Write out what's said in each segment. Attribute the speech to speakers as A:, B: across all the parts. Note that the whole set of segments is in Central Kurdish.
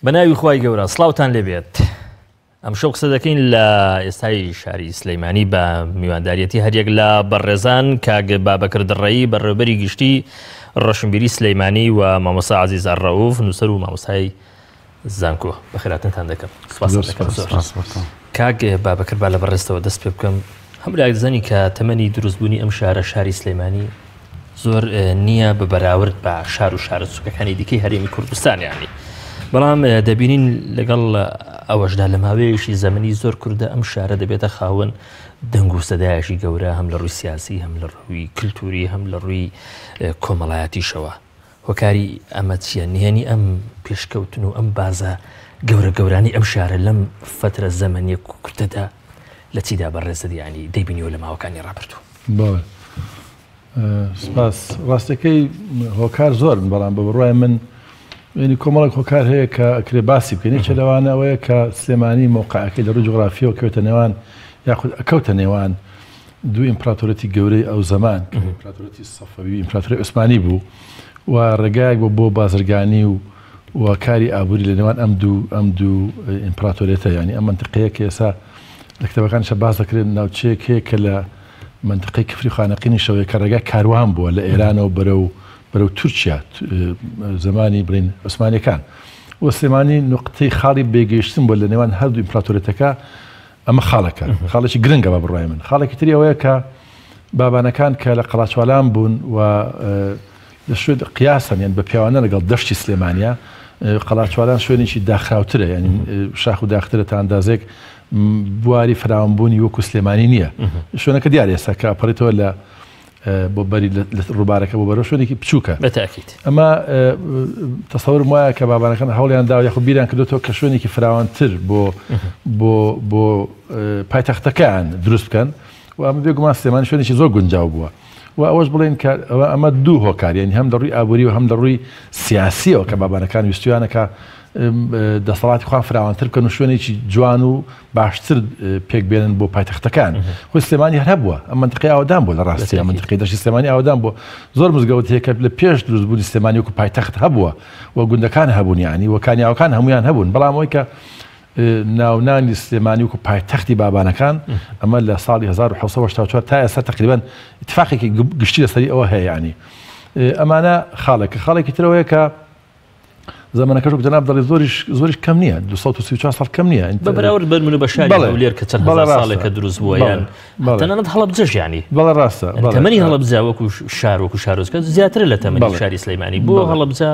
A: بەناوی خوای گەورە سڵاوتان لێبێت. ئەم شەو قسە دەکەین لە ئێستای شاری سلەیمانی بە میوانداریەتی هەریەک لە بەڕێزان کاک بابەکر دڕەیی بەڕێوەبەری گشتی ڕەشنبیری سلەیمانی و مامۆستا عەزیز ئەڕەوف نووسەر و مامۆستای زانکۆ بەخێراتنتان دەکەم. سوپاس دەکەم زۆر. کاک بابەکر با لە بەڕێستەوە دەست پێ بکەم. هەموو دەزانی کە تەمەنی دروستبوونی ئەم شارە شاری سلەیمانی زۆر نییە بە بەراورد بە شار و شارە سوکەکانی دیکەی هەرێمی کوردستان یانی. بەڵام دەبینین لەگەڵ ئەوەشدا لە ماوەیەشی زەمەنی زۆر کوردە ئەم شارە دەبێتە خاوەن دەنگ و سەدایەشی گەورە هەم لە ڕووی سیاسی هەم لە ڕووی کللتوری هەم لە ڕووی کۆمەڵایەتیشەوە. هۆکاری ئەمە چیە نهێنی ئەم پێشکەوتن و ئەم بازە گەورە گەورانی ئەم شارە لەم فترە زەمەنیە کوردەدا لە چیدا بەڕێزە ینی دەیبینیەوە لە ماوەکانی ڕابردوو.
B: سپاس ڕاستەکەی هۆکار زۆرن بەڵام بە بڕای من ینی کۆمەڵک هۆکار هەیە کە ئەکرێ باسی بکەین چ لەوانەوەیە کە سلێمانی مۆقعەکەی لە ڕووی جوغرافیەوە کەوتە نێوان یاخود ئەکەوتە نێوان دوو ئیمپراتۆرەتی گەورەی ئەو زەمان ئیمپراتۆرەتی سەفەوی ئیمپراتۆری عوسمانی بوو و ڕێگایەک بۆ بازرگانی و کاری ئابووری لە نێوان ئەم دوو ئیمپراتۆرێتە ینی ئەم منتقەیە کە ئێستا لە کتێبەکانیشە باز دەکرێت ناوچەیەک هەیە کە لە منتقەی کفری خانەقینی شەوەیە کە ڕێگای کاروان بووە لە ئێرانەوە بەرەو تورکیا زمانی برین عوسمانیەکان و سلێمانی نقطەی خاڵی بێگەیشتن بووە لە نێوان هەردوو ئیمپراتۆرێتەکە ئەمە خاڵەکە خاڵێکی گرنگە بە بڕای من. خاڵێکی تری ئەوەیە کە بابانەکان کە لە قەڵاچوالان بوون و لە شوێن قیاسن یان بە پیاوانە لەگەڵ دەشتی سلێمانیا قەڵاچوالان شوێنێکی داخراوترە ینی شاخ و داخترە تا ئەندازێک بواری فراوانبوونی وەکو سلێمانی نییە. شوێنەکە دیارە ئێستا کە ئەپەڕێتەوە لە بۆ بەری لە ڕووبارەکە بۆ بەرەو شوێنێکی بچووکە
A: بەتاکید.
B: ئەمە تەسەورم وایە کە بابانەکان هەوڵیان داوە یاخود بیریان کردوێتەوە کە شوێنێکی فراوانتر بۆ پایتەختەکان دروست بکەن و ئەمە بێگومان سلێمانی شوێنێکی زۆر گونجاو بووە و ئەوەش بڵێن کە ئەمە دوو هۆکار یعنی هەم لە ڕووی ئابووری و هەم لە ڕووی سیاسیەوە کە بابانەکان ویستویانەکە دەسەڵاتی خۆیان فراوانتر بکەن و شوێنێکی جوان و باشتر پێک بێنن بۆ پایتەختەکان. خۆی سلێمانی هەر هەبووە ئەم منتقەی ئاوادان بوو لە ڕاستی منتقەی دەشتی سلێمانی ئاوادان بووە زۆر مزگەوت هەیە کە لە پێش دروستبوونی سلێمانی وەکو پایتەخت هەبووە و گوندەکان هەبوون یانی و کانیاوەکان هەمویان هەبوون بەڵام ئەوەی کە ناونانی سلێمانی وەکو پایتەختی بابانەکان ئەمە لە ساڵی 1984 تا ئێستا تقریبان اتفاقێکی گشتی لەسەری ئەوە هەیە ینی ئەمانە خاڵێکی ترەوەیە کە زمانەکەش جناب دەڵێ زۆریش کەم نییە 234 ساڵ کەم نییە
A: بەراورد بن بە شاری هەولێر کە چەند هەزار ساڵێکە دروست بووە یان تەنانەت هەڵەبجەش ینی
B: بەڵێ ڕاستە
A: تەمەنی هەڵەبجە وەکو شار وەکو شارۆچکە زیاترە لە تەمەنی شاری سلەیمانی بۆ هەڵەبجە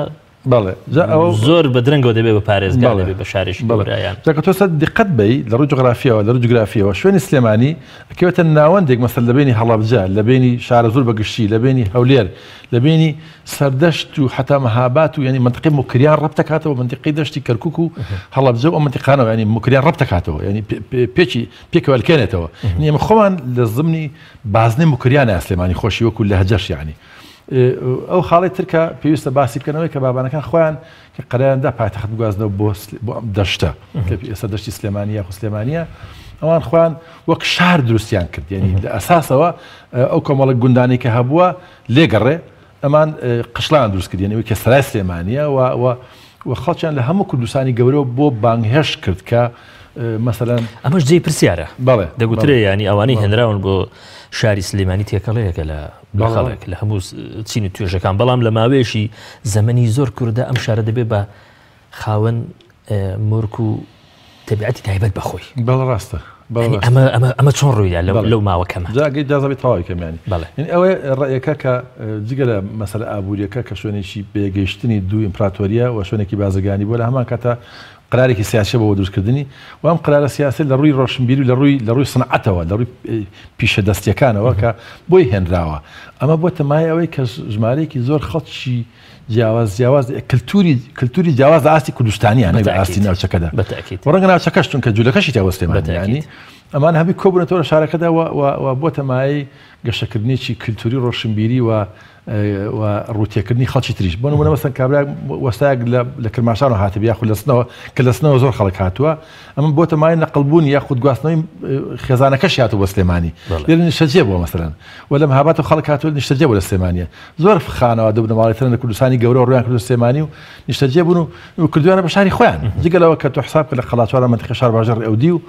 A: زۆر بە درەنگەوە دەبێت بە پارێزگا دەبێت بە شارێکی گەورەیان.
B: جاکە تۆ سەد دقت بەی لە ڕووی جوغرافیەوە لە ڕووی جوگرافیەوە شوێنی سلێمانی ئەکەوێتە ناوەندێک مەسەل لە بینی هەڵەبجە لە بینی شارە زۆر بەگشتی لە بینی هەولێر لە بینی سەردەشت و حتا مەهابات و ینی منتقی مکریان ڕەب دەکاتەوە منتقی دەشتی کەرکوک و هەڵەبجە و منتقانەوە ینی مکریان ڕەب دەکاتەوە ینی پێکەوە لکێنێتەوە نیە خۆمان لە زمانی بازنەی مکریانە سلێمانی خۆشی وەکو لە هەجەش یعنی ئەو خاڵی ترکە پێویستە باسی بکەنەوەی کە بابانەکان خۆیان کە قەرەیاندا پایتەخت بگوازنەوە بۆ دەشتە کە ئێستا دەشتی سلێمانیە خو سلێمانیە ئەوان خۆیان وەک شار دروستیان کرد یعنی لە ئەساسەوە ئەو کۆمەڵک گوندانی کە هەبووە لێگەڕێ ئەمان قشڵان دروست کرد یعنی کە سەرای سلێمانیە و خەڵکیان لە هەموو کوردستانی گەورەوە بۆ بانگهێش کرد کە مەسەلەن
A: ئەمەش جێی پرسیارە
B: بەڵێ
A: دەگوترێ ینی ئەوانەی هێنراون بۆ شاری سلێمانی تێکەڵەیەکە لە خەڵک لە هەموو چین و توێژەکان بەڵام لە ماوەیەشی زەمەنی زۆر کووردە ئەم شارە دەبێت بە خاوەن مورک و تەبیعەتی تایبەت بەخۆی.
B: بەڵێ ڕاستە
A: ئەمە چۆن ڕوویدا لەو ماوەکەمە
B: جاگەی دازەبێت تەواوی کەمیانی ئەوەی ڕێیەکە کە جگە لە مەسەلە ئابووریەکە کە شوێنێکی بێگەیشتنی دوو ئیمپراتۆریە و شوێنێکی بازرگانی بۆ لە هەمان کاتە قرارێکی سیاسی بۆ دروستکردنی و ئەم قرارە سیاسی لە ڕووی ڕۆشنبیری لە ڕووی سنعەتەوە لە ڕووی پیشەدەستیەکانەوە کە بۆی هێنراوە ئەمە بۆ تەمای ئەوەی کە ژمارەیەکی زۆر خەڵکی جیاواز کللتوری جیاواز ئاستی کوردستانیان نەبێ ئاستی ناوچەکەدا
A: بەتاکید
B: ڕەنگە ناوچەکەش چونکە جوولەکەشی تاوە سلێمانی ئەمان هەمی کۆبوونەتەوە شارەکەدا و بۆتە مای گەشتکردنیی کللتوری ڕۆشنبیری و ڕوتێکردنی خەڵکی تریش بۆ نمونە مەسەن کابرا وەستایەک لە کرماشان و هاتبی یاخود لەسنەوە کە لەسنەوە زۆر خەڵک هاتووە ئەمە بۆتە مای نەقلبوون یاخود گواستنەوەی خێزانەکەش هاتووە بە سلێمانی لێرە نیشتەجێ بووە مەسەلەن و لەم هابات و خەڵک هاتووە نیشتەجێ بوو لە سلێمانیە زۆر خانەوە دوو بنەماڵێتەرە لە کوردستانی گەورە ڕویان کرد سلێمانی و نیشتەجێ بوون و کردویانە بە شاری خۆیان جگەلەوە کە تۆ حساب کە لە خەڵاتوارە منتیقە شار باژەر ئەودی و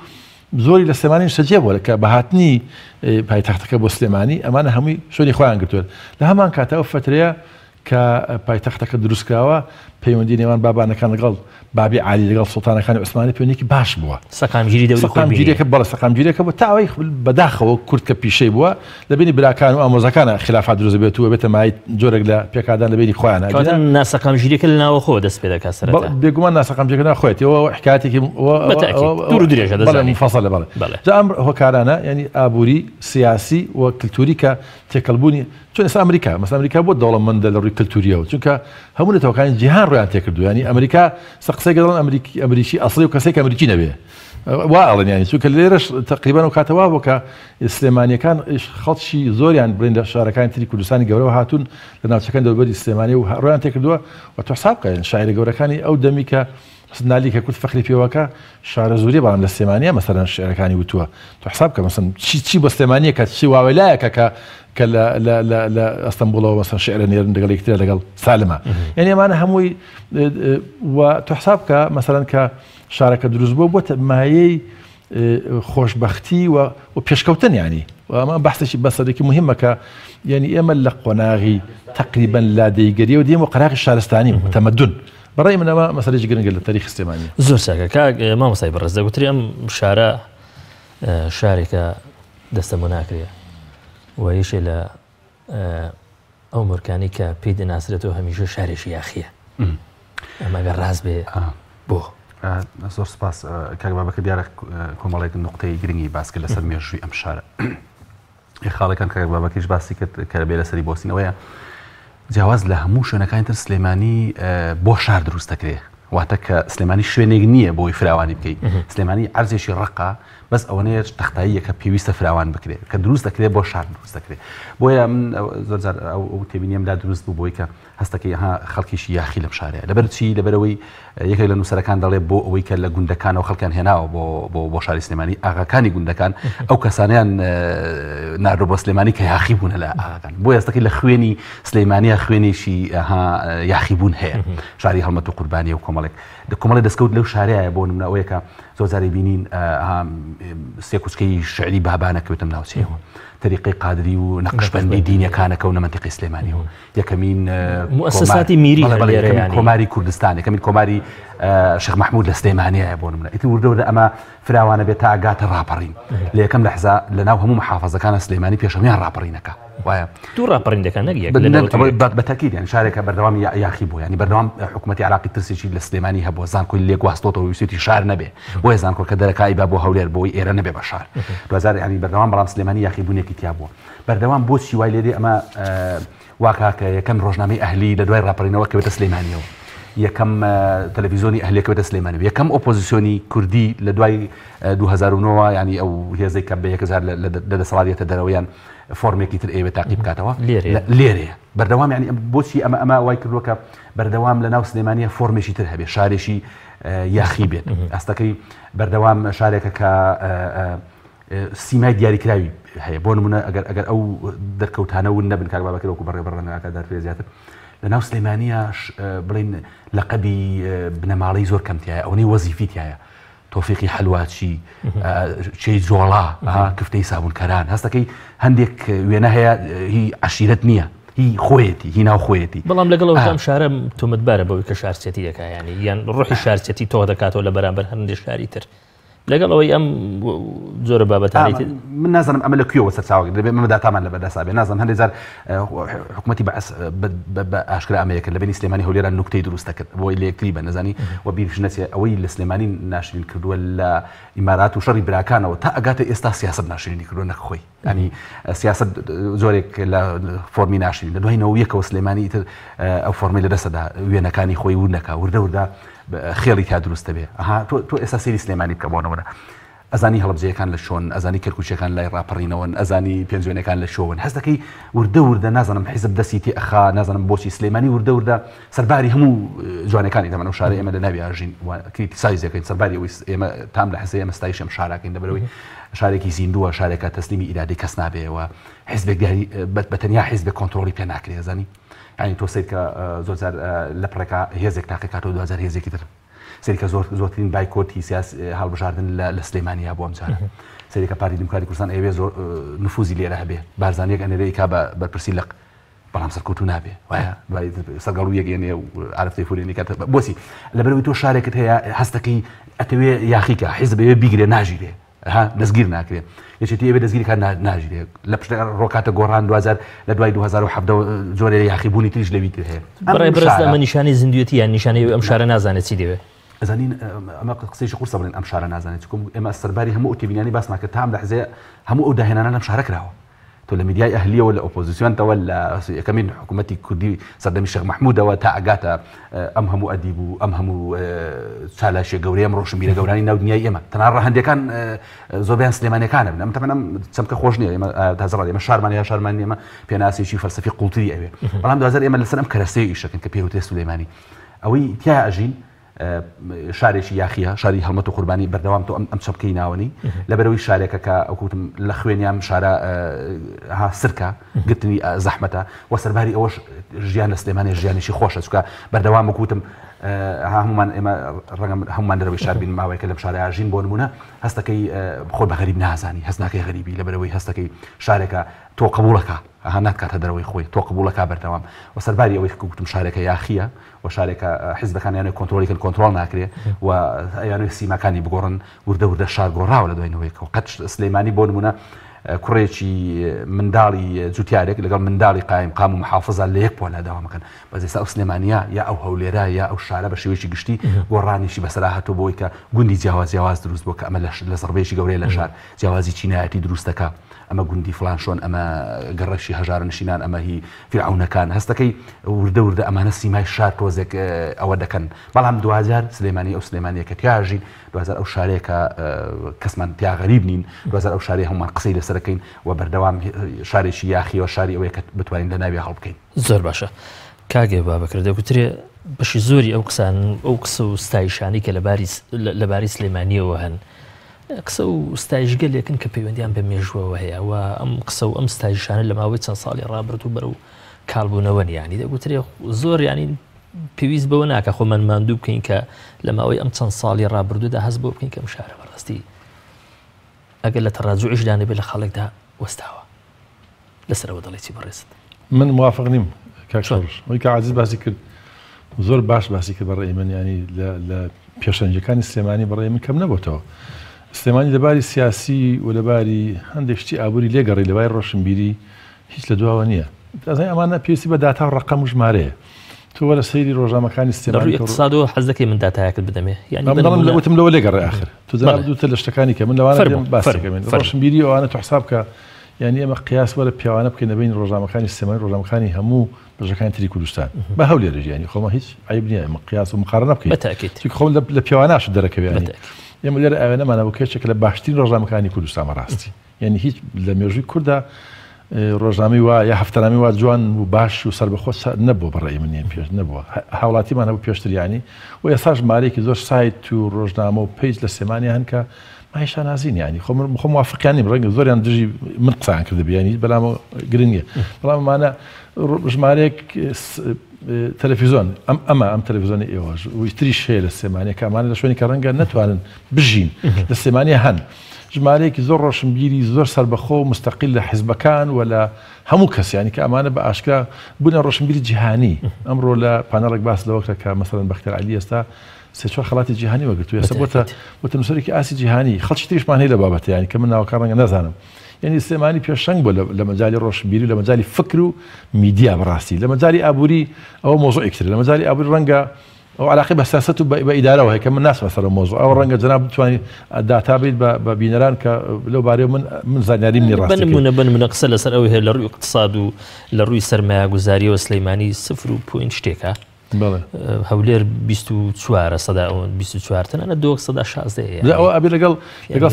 B: زۆری لە سلێمانی نیشتەجێ بووە کە بەهاتنی پایتەختەکە بۆ سلێمانی ئەمانە هەمووی شوێنی خۆیان گرتووە لە هەمان کاتەوە فترەیە کە پایتەختەکە دروستکراوە پەیوەندی نێوان بابانەکان لەگەڵ بابی عالی لەگەڵ سوڵتانەکانی عوسمانی پەیوەندیکی باش بووە
A: سەقامگیری دەوری
B: سەقامگیریەکە بەڵێ سەقامگیریەکە بۆ تاوای بەداخەوە کورد کە پیشەی بووە لە بینی براکان و ئامۆزەکانە خلافات دروست بێتەوە بێتە مای جۆرێک لە پێکادان لە بینی خۆیان
A: ناسەقامگیریەکە لە ناوە خۆ دەست پێ دەکات سەرەتا
B: بێگومان ناسەقامگیریەکە ناخۆێتەوە حکایەتێکی
A: دوور درێژە دەزانێت
B: فەسەڵە بەڵێ جا ئەم هۆکارانە یعنی ئابووری سیاسی و کللتوری کە تێکەڵبوونی چون ئێستا ئەمریکا مەسەڵەن ئەمریکا بۆ دەوڵەمەندە لە ڕووی کللتوریەوە چونکە هەموو نێتەوەکانی جیهان ڕویان تێکردو ینی ئەمریکا قسەی گەڵن ئەمریکی ئەسڵی و کەسێک ئەمریکی نەبێ وا ئەڵێن ینی چونکە لێرەش تقریبان و کاتەوا بوو کە سلێمانیەکان خەڵکی زۆریان بڵین لە شارەکانی تری کوردستانی گەورەوە هاتوون لە ناوچەکان دەوروبەری سلێمانی و ڕویان تێکردووە و تۆ حساب بکەن شاعری گەورەکانی ئەو دەمی کە نالی کە کورد فەخری پێوەکە شارە زوریە بەڵام لە سلێمانیە مەسەلەن شعرەکانی وتووە تۆ حساب بکە مەسەن چی بە سلێمانیە کە چی واوێلایەکە کە لە ئەستەمبوڵەوە مەسەن شعرە نێرن لەگەڵ یەکترە لەگەڵ سالمە یعنی ئەمانە هەمووی و تۆ حساب بکە مەسەلەن کە شارەکە دروست بووە بۆتە مایەی خۆشبەختی و پێشکەوتن ینی و ئەمە بەحسێکی بەسەرێکی مهمە کە یعنی ئێمە لە قۆناغی تقریبەن لادەیگەریە و دێمە و قەراغی شارستانی تەمەدون بەڕای منەوە مەسەلەیەکی گرنگە لە تاریخی سلێمانی
A: زۆر چاکە کاک مامۆسای بەڕێز دەگوتری ئەم شارە شارێکە دەستەمۆ ناکرێ و یەشێ لە ئەو مورکانی کە پێی دەناسرێتەوە هەمیشە شارێکی یاخیە ئەمەگە ڕاست بێ بۆ
C: زۆر سپاس کاک بابەکە دیارە کۆمەڵێک نقطەی گرنگی باسکە لەسەر مێژووی ئەم شارە خاڵەکان کاک بابەکەیش باسی کرد کە بێ لەسەری بۆسینەوەیە جیاواز لە هەموو شوێنەکانی تر سلێمانی بۆ شار دروست دەکرێت واتە کە سلێمانی شوێنێک نییە بۆی فراوانی بکەیت سلێمانی عەرزێکی ڕقا بەس ئەوەنەیە تەختاییەکە پێویستە فراوان بکرێت کە دروست دەکرێت بۆ شار دروست دەکرێت بۆیە زۆرجار ئەو تێبینیم دروست بوو بۆی کە هەستەکەی خەڵکیشی یاخی لەم شارەیە لەبەر چی لەبەرەوەی یەکێک لە نووسەرەکان دەڵێ بۆ ئەوەی کە لە گوندەکانەوە خەڵکیان هێناوە بۆ شاری سلێمانی ئاغاکانی گوندەکان ئەو کەسانیان ناردۆ بۆ سلێمانی کە یاخی بوونە لە ئاغاکان بۆ ئێستاکەی لە خوێنی سلێمانیە خوێنێکی یاخی بوون هەیە شاری هەڵمەت و قوربانی و کۆمەڵێک دەستکەوت لەو شارەیە بۆ نمونە ئەوەیە کە زۆر جارێ بینین سێ کوچکەی شعری بابانە کەوتم ناوچەیەوە طریقی قادری و نەقشبەندی دینیەکانەکە و نەمەنتیقی سلێمانیەوە یەکەمین
A: موسساتی میری
C: کۆماری کوردستان یەکەمین کۆماری شێخ محمود لە سلێمانیایە بۆ نمونە ئیتر وردەوردە ئەمە فراوانە بێت تا ئاگاتە ڕاپەڕین لە یەکەم لەحزا لەناو هەموو محافەزەکانە سلێمانی پێشەویان ڕاپەڕینەکە وایە
A: دوو ڕاپەڕیندەکان
C: بەتاکید یان شارێکە بەردەوام یاخی بوو ینی بەردەوام حکوومەتی عراقی ترسێکی لە سلێمانی هەبووە زانکۆی لێک واستۆتەوە ویستی شار نەبێ بۆیە زانکۆ کە دەرەکایی با بۆ هەولێر بۆی ئێرە نەبێ بە شار 2000 ینی بەردەوام بەڵام سلێمانی یاخی بوونێکی تیا بووە بەردەوام بۆچی وای لێرێ ئەمە واکاکە یەکەم ڕۆژنامەی ئەهلی لە دوای ڕاپەڕینەوە کەوێتە سلێمانیەوە یەکەم تەلەڤیزۆنی ئەهلێکەوێتە سلێمانی یەکەم ئۆپۆزیسیۆنی کوردی لە دوای 2009 ینی ئەو هێزەی کە بە 1000 لە دەسەڵاتێتە دەرەوەیان فۆرمێکی تر ئێوە تاقی بکاتەوە لێرێ بەردەوام ینی بۆچی ئەمە وای کردووە کە بەردەوام لە ناو سلێمانیە فۆرمێکی تر هەبێ شارێکی یاخی بێت ئەستەکەی بەردەوام شارێکە کە سیمای دیاریکراوی هەیە بۆ نمونە ئەگەر ئەو دەرکەوتانە ون نەبن کاک بابەکە وەکو بەڕێبەڕەنگاکە دەرفێ زیاتر لە ناو سلێمانیە بڵین لەقەبی بنەماڵەی زۆر کەمتیایە ئەوەی وەزیفیتایە تۆفیقی حەلواچی چێی جۆڵا کفتەی سابونکەران هەستەکەی هەندێک وێنە هەیە هی عەشیرەت نییە هی خۆیەتی هی ناو خۆیەتی
A: بەڵام لەگەڵەوە ئەم شارە تۆمەتبارە بەوەی کە شارچێتی دەکات ینی یان ڕۆحی شارچێتی تۆ دەکاتەوە لە بەرامبەر هەندێک شاری تر لەگەڵەوەی ئەم زۆرە بابەتانی
C: من نازانم ئەمە لە کوێوە سەرچاوە دەبێت مەمە داتامان لە بەردەسا بێ نازانم هەندێک جار حکوومەتی بە ئاشکرا ئەمەیەکە لە بینی سلێمانی هەولێرە نوکتەی دروست دەکرد بۆی لێکتری بە نەزانی و بیرش نەچێ ئەوەی لە سلێمانی ناشرین کردووە لە ئیمارات و شەڕی براکانەوە تا ئەگاتە ئێستا سیاست ناشرینی کردووە نەخۆی ینی سیاست زۆرێک لە فۆرمی ناشرین لە دوای یەکەوە سلێمانی ئیتر ئەو فۆرمی لەدەستەدا وێنەکانی خۆی ور نەکا وردە خێڵی تا دروستە بێ تۆ ئێستا سێری سلێمانی بکە بۆنەوەرە ئەزانی هەڵبجەیەکان لە شۆن ئەزانی کەرکوچەکان لای ڕاپەڕینەوەن ئەزانی پێنجوێنەکان لە شۆون هەست دەکەی وردە نازانم حیزب دەستی تێ ئەخا نازانم بۆچی سلێمانی وردە سەرباری هەموو جوانەکانی دەمەن و شارە ئێمە لە ناوی ئاژین کریتیسایزەکەین سەرباری ئێمە تام لە حەسە ئێمە ستایش ئەم شارەکەین لەبەرەوەی شارێکی زیندووە شارێکە تەسلیمی ئیرادی کەس نابێەوە حیزبێکداری بەتەنیا حیزبێک کۆنتترۆلی پێ ناکرێ زانی ینی تۆ سیر کە زۆر لە پڕێکا هێزێک تاقیکاتەوە 2000 هێزێکی تر سێریکە زۆرترین بایکۆتی سیاس هەڵبژاردن لە سلێمانیا بۆ ئەم جارە سێریکە پارتی دموکراتی کوردستان ئەوێ زۆر نفوزی لێرە هەبێ بارزانیەک ئەنێرەی کا بەرپرسی لەق بەڵام سەرکەوتو نابێ وایە سەرگەڵ و یەکێنێ و عرفەی فورێنی کات بۆچی لەبەرەوەی تۆ شارێکت هەیە هەستەکەی ئەتەوێ یاخیکە حیزبەوێ بیگرێ ناژیرێ دەستگیر ناکرێت یەکێتی ئەوێ دەستگیرکان ناژیرێت لە پشت ڕۆکاتە گۆڕان 2000 لە دوای 2017 جۆرە یاخیبوونی تریش لەوی تر هەیە
A: بەڕێ بەرز ئەمە نیشانی زیندویەتی یان نیشانەی ئەم شارە نازانێت چی دەوێت
C: ئەزانین ئەمە قسەیشی قورسە بڵێن ئەم شارە نازانێت چکم ئێمە سەرباری هەموو ئۆتیبینانی باسمان کرد تام لە حزەیە هەموو ئەو داهێنانە لەم شارە کراوە تۆ لە میدیای ئەهلیەوە لە ئۆپۆزیسیۆنتەوە لە یەکەمین حکوومەتی کوردی سەردەمی شێخ مەحموودەوە تا ئەگاتە ئەم هەموو ئەدیب و ئەم هەموو چالاشێ گەورەی ئەم ڕۆشنبیرە گەورانی ناو دنیای ئێمە تەنانڕە هەندێکان زۆربیان سلێمانیەکانە بن ئەم تەمەنم چەمکە خۆش نییە ئێمە تازەڕاد ئێمە شارمانیا شارمانی ئێمە پێناسێکی فەلسەفی قوڵتری ئەوێ بەڵام 2000 ئێمە لەسەر ئەم کەرەسەی ئیشەکەن کە پێوتێ سلێمانی ئەوەی تیا ئەژین شارێکی یاخیە شاری هەڵمەت و قوربانی بەردەوام تۆ ئەم چەپکەی ناوەنی لەبەرەوەی شارێکە کە ئەوکوتم لە خوێنیان شارە سرکە گرتنی زەحمەتە و سەرباری ئەوەش ژیان لە سلێمانی ژیانێکی خۆشە چکە بەردەوام وەکوتم هەمومان ئێمە ڕەنگە هەمومان دەرەوەی شار بین ماوەیەکە لەم شارە ئاژین بۆ نمونە هەستەکەی خۆ بە غەریب نازانی هەست ناکەی غەریبی لەبەرەوەی هەستەکەی شارێکە تۆ قبوڵەکە ناتکاتە دەرەوەی خۆی تۆ قبوڵەکە بەردەوام و سەرباری ئەوەی گوتم شارێکە یاخیە و شارێکە حیزبەکان یانە کۆنتترۆلیکن کۆنتترۆل ناکرێ و یانوی سیماکانی بگۆڕن وردە شار گۆڕاوە لە دوایەوەیەوە قەت سلەیمانی بۆ نمونە کوڕێکی منداڵی جوتیارێک لەگەڵ منداڵی قام و محافظە لە یەک پۆلا داوامەکەن بەس ئێستا ئەو سلێمانیا یا ئەو هەولێرە یا ئەو شارە بە شێوەیەکی گشتی گۆڕانیشی بەسەرا هاتووە بۆی کە گوندی جیاواز دروست بۆ کە ئەمە لە زەربەیەکی گەورەی لە شار جیاوازی چینایەتی دروستەکە ئەمە گوندی فلان شۆن ئەمە گەڕەشی هەژارە نشینان ئەمە هی فرعونەکان هەستەکەی وردە ئەمانە سیمای شار تۆزێک ئەوە دەکەن بەڵام 2000 سلێمانی ئەو سلێمانیەکە تیاژین 2000 ئەو شارێکە کەسمان تیا غەریب نین 2000 ئەو شارێ هەمومان قسەی لەسەرەکەین و بەردەوام شارێکی یاخیەوە شاری ئەوەیە کە بتوانین لە ناوی هەڵبکەین
A: زۆر باشە کاگێ بابەکر دەگوترێ بەشی زۆری ئەو قسان ئەو قسە و ستایشانی کە لەباری سلێمانیەوە هەن قسە و ستایشگەلێکن کە پەیوەندیان بە مێژووەوە هەیە و ئەم قسە و ئەم ستایشانە لە ماوەی چەند ساڵی ڕابردوو بەرە و کالبوونەوە ینی دەگوترێ زۆر ینی پێویست بەوە ناکە خۆمان ماندوو بکەین کە لە ماوەی ئەم چەند ساڵی ڕابردوودا هەست بۆ بکەین کە ئەم شارە بەڕاستی ئەگەر لە تەڕاجوعیشدانە بێت لە خەڵکدا وەستاوە لەسەرەوە دەڵێ چی بەڕێست
B: من موافق نیم کاکشەڕ کە عزیز باسی کرد زۆر باش باسی کرد بەڕێی من ینی لە پێشەنجەکانی سلێمانی بەڕێی من کەم نەبووتەوە سلێمانی لەباری سیاسی و لەباری هەندێک شتی ئابووری لێگەڕی لەباری ڕۆشنبیری هیچ لە دواوە نییە ئەزای ئەمانە پێویستی بە داتا و ڕقەم و ژمارەیە تۆ وەرە سەیری ڕۆژنامەکانی سلێمانی
A: اقتصادەوە حەز دەکەی من داتایەکەت بدەمێ
B: وتم لەوە لێگەڕێ آخر تو دوتە لە شتەکانی کە من لەوانە باسەکەمێن ڕۆشنبیری ئەوانە تو حساب کە یعنی ئەمە قیاس وەرە پیاوانە بکەین لەبین ڕۆژنامەکانی سلێمانی ڕۆژنامەکانی هەموو بەژەکانی تری کوردستان بە هەولێرە ینی خۆمە هیچ عیب نییە ئەمە قیاس و مقارنە بکەین خۆم لە پیاواناش دەرەکەوێنی ئێمە لێرە ئەوێنەمانە بۆ کێچێک لە باشترین ڕۆژنامەکانی کوردستانمە ڕاستی یعنی هیچ لە مێژووی کووردا ڕۆژنامەی وا یا هەفتەنامەی وا جوان و باش و سەربەخۆ نەبووە بەڕێی من پێش نەبووە هاوڵاتیمان هەبوو پێشتریانی و ئێساش مارێکی زۆر سایت و ڕۆژنامە و پیج لە سلێمانی هەن کە مایشان نازین ینی خۆ موافقیانی ڕەنگە زۆریان دژی من قسان کرد بیانی بەلامە گرنگە بەڵام ئەمانە ژمارەیەک تەلەڤیزۆن ئەم تەلەڤیزۆنی ئێوەش ویتریش هەیە لە سلێمانیە کە ئەمانە لە شوێنی کە ڕەنگە نەتوانن بژین لە سلێمانیە هەن ژمارەیەکی زۆر ڕۆشنبیری زۆر سەربەخۆ و مستەقیل لە حیزبەکان و لە هەموو کەسیانی کە ئەمانە بە ئاشکرا بوونە ڕۆشنبیری جیهانی ئەمڕۆ لە پانەڵێک باس لەوەکە کە مەسەڵەن بەختیار عەلی ئێستا سێ-چوار خەڵاتی جیهانی وەگرتووە ئێستا بۆتە نووسەرێکی ئاسی جیهانی خەڵکی تریشمان هەیە لە بابەتە ینی کە من ناوەکان ڕەنگە نەزانم یعنی سلێمانی پێشەنگ بووە لە مەجالی ڕۆشنبیری لە مەجالی فکر و میدیا بەڕاستی لە مەجالی ئابووری ئەوە مۆزوعێکتر لە مەجالی ئابووری ڕەنگە ئەو علاقی بە سیاست و بە ئیدارەوە هەیە کە من ناسمە سەر مۆزوع ئەو ڕەنگە جەناب بتوانین داتا بێت بە بینەران کە لەو بارەیە من زانیاریم نیە ڕاستی
A: بنمونە قسە لەسەر ئەوەی هەیە لە ڕووی اقتصاد و لە ڕووی سەرمایه‌گوزاریەوە سلەیمانی 0 و پوینت شتێکە هەولێر 24 تەنانە 216
B: ئەوە ئەبێ لەگەڵ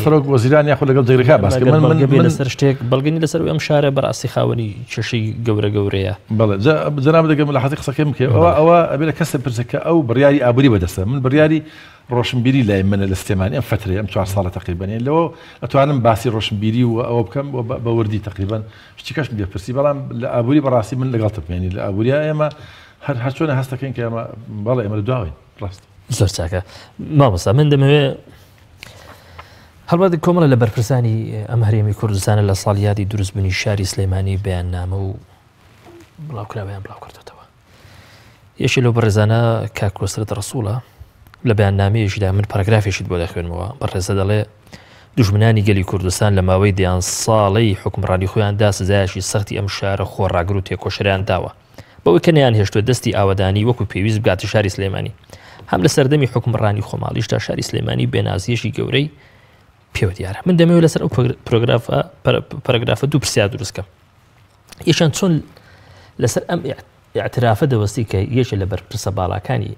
B: سەرۆک وەزیران یاخود لەگەڵ جێگرەکە باسکە من
A: لەسەر شتێک بەڵگەنی لەسەر ئەم شارە بەڕاستی خاوەنی چێشەی گەورەیە
B: بەڵێ جەناب دەگەم لە حەزی قسەکەم بکە ئەوە ئەبێ لە کەسە پرسەکە ئەو بڕیاری ئابووری بەدەستە من بڕیاری ڕۆشنبیری لای منە لە سلێمانی ئەم فترەیە ئەم 4 ساڵە تقریبان لەوە ئەتوانم باسی ڕۆشنبیری و ئەوە بکەم بە وردی تقریبان شتێکەش لێپرسی بەڵام لە ئابووری بەڕاستی من لەگەڵ تپێنی لە ئابووریا ئێمە هەر چۆنە هەستەکەین کە ئێمە بەڵێ ئێمە دواوین ڕاست
A: زۆر چاکە مامۆستا من دەمەوێت هەڵبەت کۆمەڵە لە بەرپرسانی ئەم هەرێمی کوردستانە لە ساڵیادی دروستبوونی شاری سلێمانی بەیاننامە و بڵاوکراویان بڵاو کردێتەوە یەشی لەو بەڕێزانە کاکوەسرت ڕسوولە لە بەیاننامەیەشدا من پاراگرافێکیت بۆ دەخوێنمەوە بەڕێزە دەڵێ دوژمنانی گەلی کوردستان لە ماوەی دیان ساڵەی حکومڕانی خۆیاندا سزایشی سەختی ئەم شارە خۆڕاگر و تێکۆشەریان داوە بەوەی کە نەیان هێشتووە دەستی ئاوەدانی وەکو پێویست بگاتە شاری سلێمانی هەم لە سەردەمی حکومڕانی خۆماڵیشدا شاری سلێمانی بێنازیەشی گەورەی پێوە دیارە من دەمەوێت لەسەر ئەو پەرەگرافە دوو پرسیار دروستکەم یەکیان چۆن لەسەر ئەم اعترافە دەوەستی کە یەکێک لە بەرپرسە باڵاکانی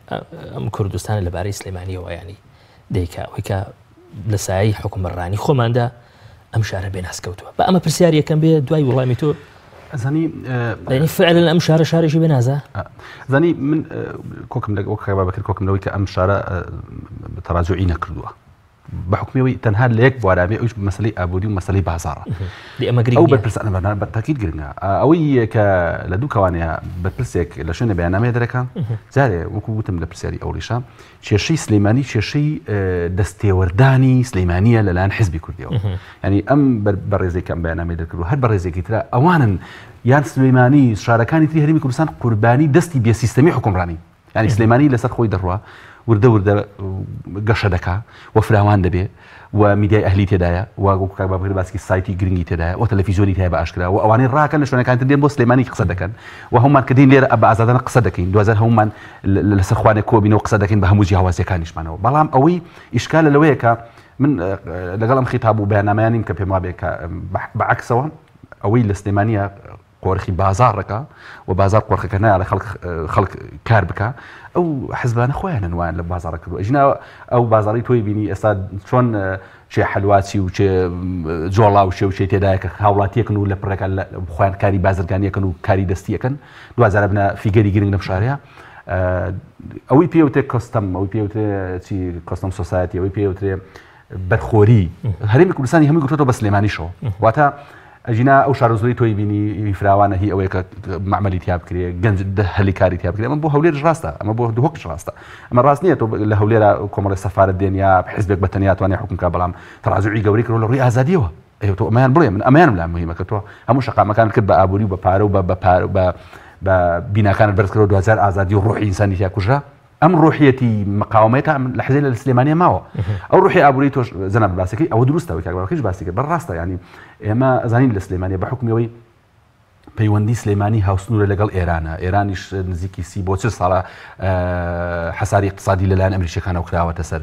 A: ئەم کوردستانە لەبارەی سلێمانیەوە ینی دەیکا ئەوەی کە لە سایەی حکومڕانی خۆماندا ئەم شارە بێناسکەوتووە بە ئەمە پرسیار یەکەم بێ دوای وەڵامی تۆ
C: زانی
A: فعلا ئەم شارێکی بێنازە
C: زانی من کۆکم بەکرد کۆکم لەوەی کە ئەم شارە تەراجوعی نەکردووە بحكمي تنها ليك بوارامي اوش مسألة ابودي ومسألة بازارة او بالبرس انا بالتاكيد قرنا اوي ك لدو كوانيا بالبرسيك لشون بيانامي دركا زاري وكوتم بالبرسياري او ريشا شي سليماني شي دستيورداني سليمانيه للان حزبي كرديو يعني ام بريزي كان بيانامي دركو هاد بريزي كترا اوان يان سليماني شاركاني تري هرمي كردستان قرباني دستي بي سيستمي حكمراني يعني سليماني لسر خوي دروا ورده قشه دكا وفراوان دبي وميديا اهلي تدايا وكاك باسكي سايتي جرينجي تدايا وتلفزيوني تاع باشكرا واواني راكن شلون كانت دير بو سليماني قصدكن وهم كدين لير ابا ازادنا قصدكين دوزان هم لسخوانه كوبينو قصدكين بهموجي هواسي كانش معنا بلام اوي اشكال لويكا من لقلم خطاب وبياناماني يمكن ما بك بعكسه اوي السليمانيه قورخي بازارك وبازار قورخي كنا على خلق كاربكا او حزبان اخوان انوان لبازارك اجنا او بازاري توي بيني استاد شلون شي حلواتي وشي جولا وشي تداك هاولاتي كانوا لبرك اخوان كاري بازرغانيه كانوا كاري دستيه كان دو زربنا في غيري غيرنا بشارع او بي او تي كاستم او بي او تي كاستم سوسايتي او بي او تي برخوري هرمي كردستاني هم يقولوا بس سليماني شو واتا اجينا او شارزوري توي بيني فراوانه هي اويك معملي تياب كري جنج هليكاري تياب كري اما بو هولير راستا اما بو دوكش راستا اما راسنيه لهوليرا كومر السفاره الدنيا بحزبك بتنيات واني حكم كبلام تراجعي قوريك ولا ري ازاديوه ايوه تو امان بلي من امان لا مهمه كتو هم شقا مكان كبا ابوري وببارو بنا كان برسكرو 2000 ازادي وروحي انساني تيا كجرا ام روحيتي مقاومتها الحزيله السليمانيه ماو او روحي ابوريتو زنب باسكي او دروستا وكاكيش باسكي بالراستا يعني اما زانين السليمانيه بحكم يوي بيوندي سليماني هاوسنور لقال ايرانيش نزيكي سي بوتر صار حصاري اقتصادي للان امريكا كان وكراوه تسر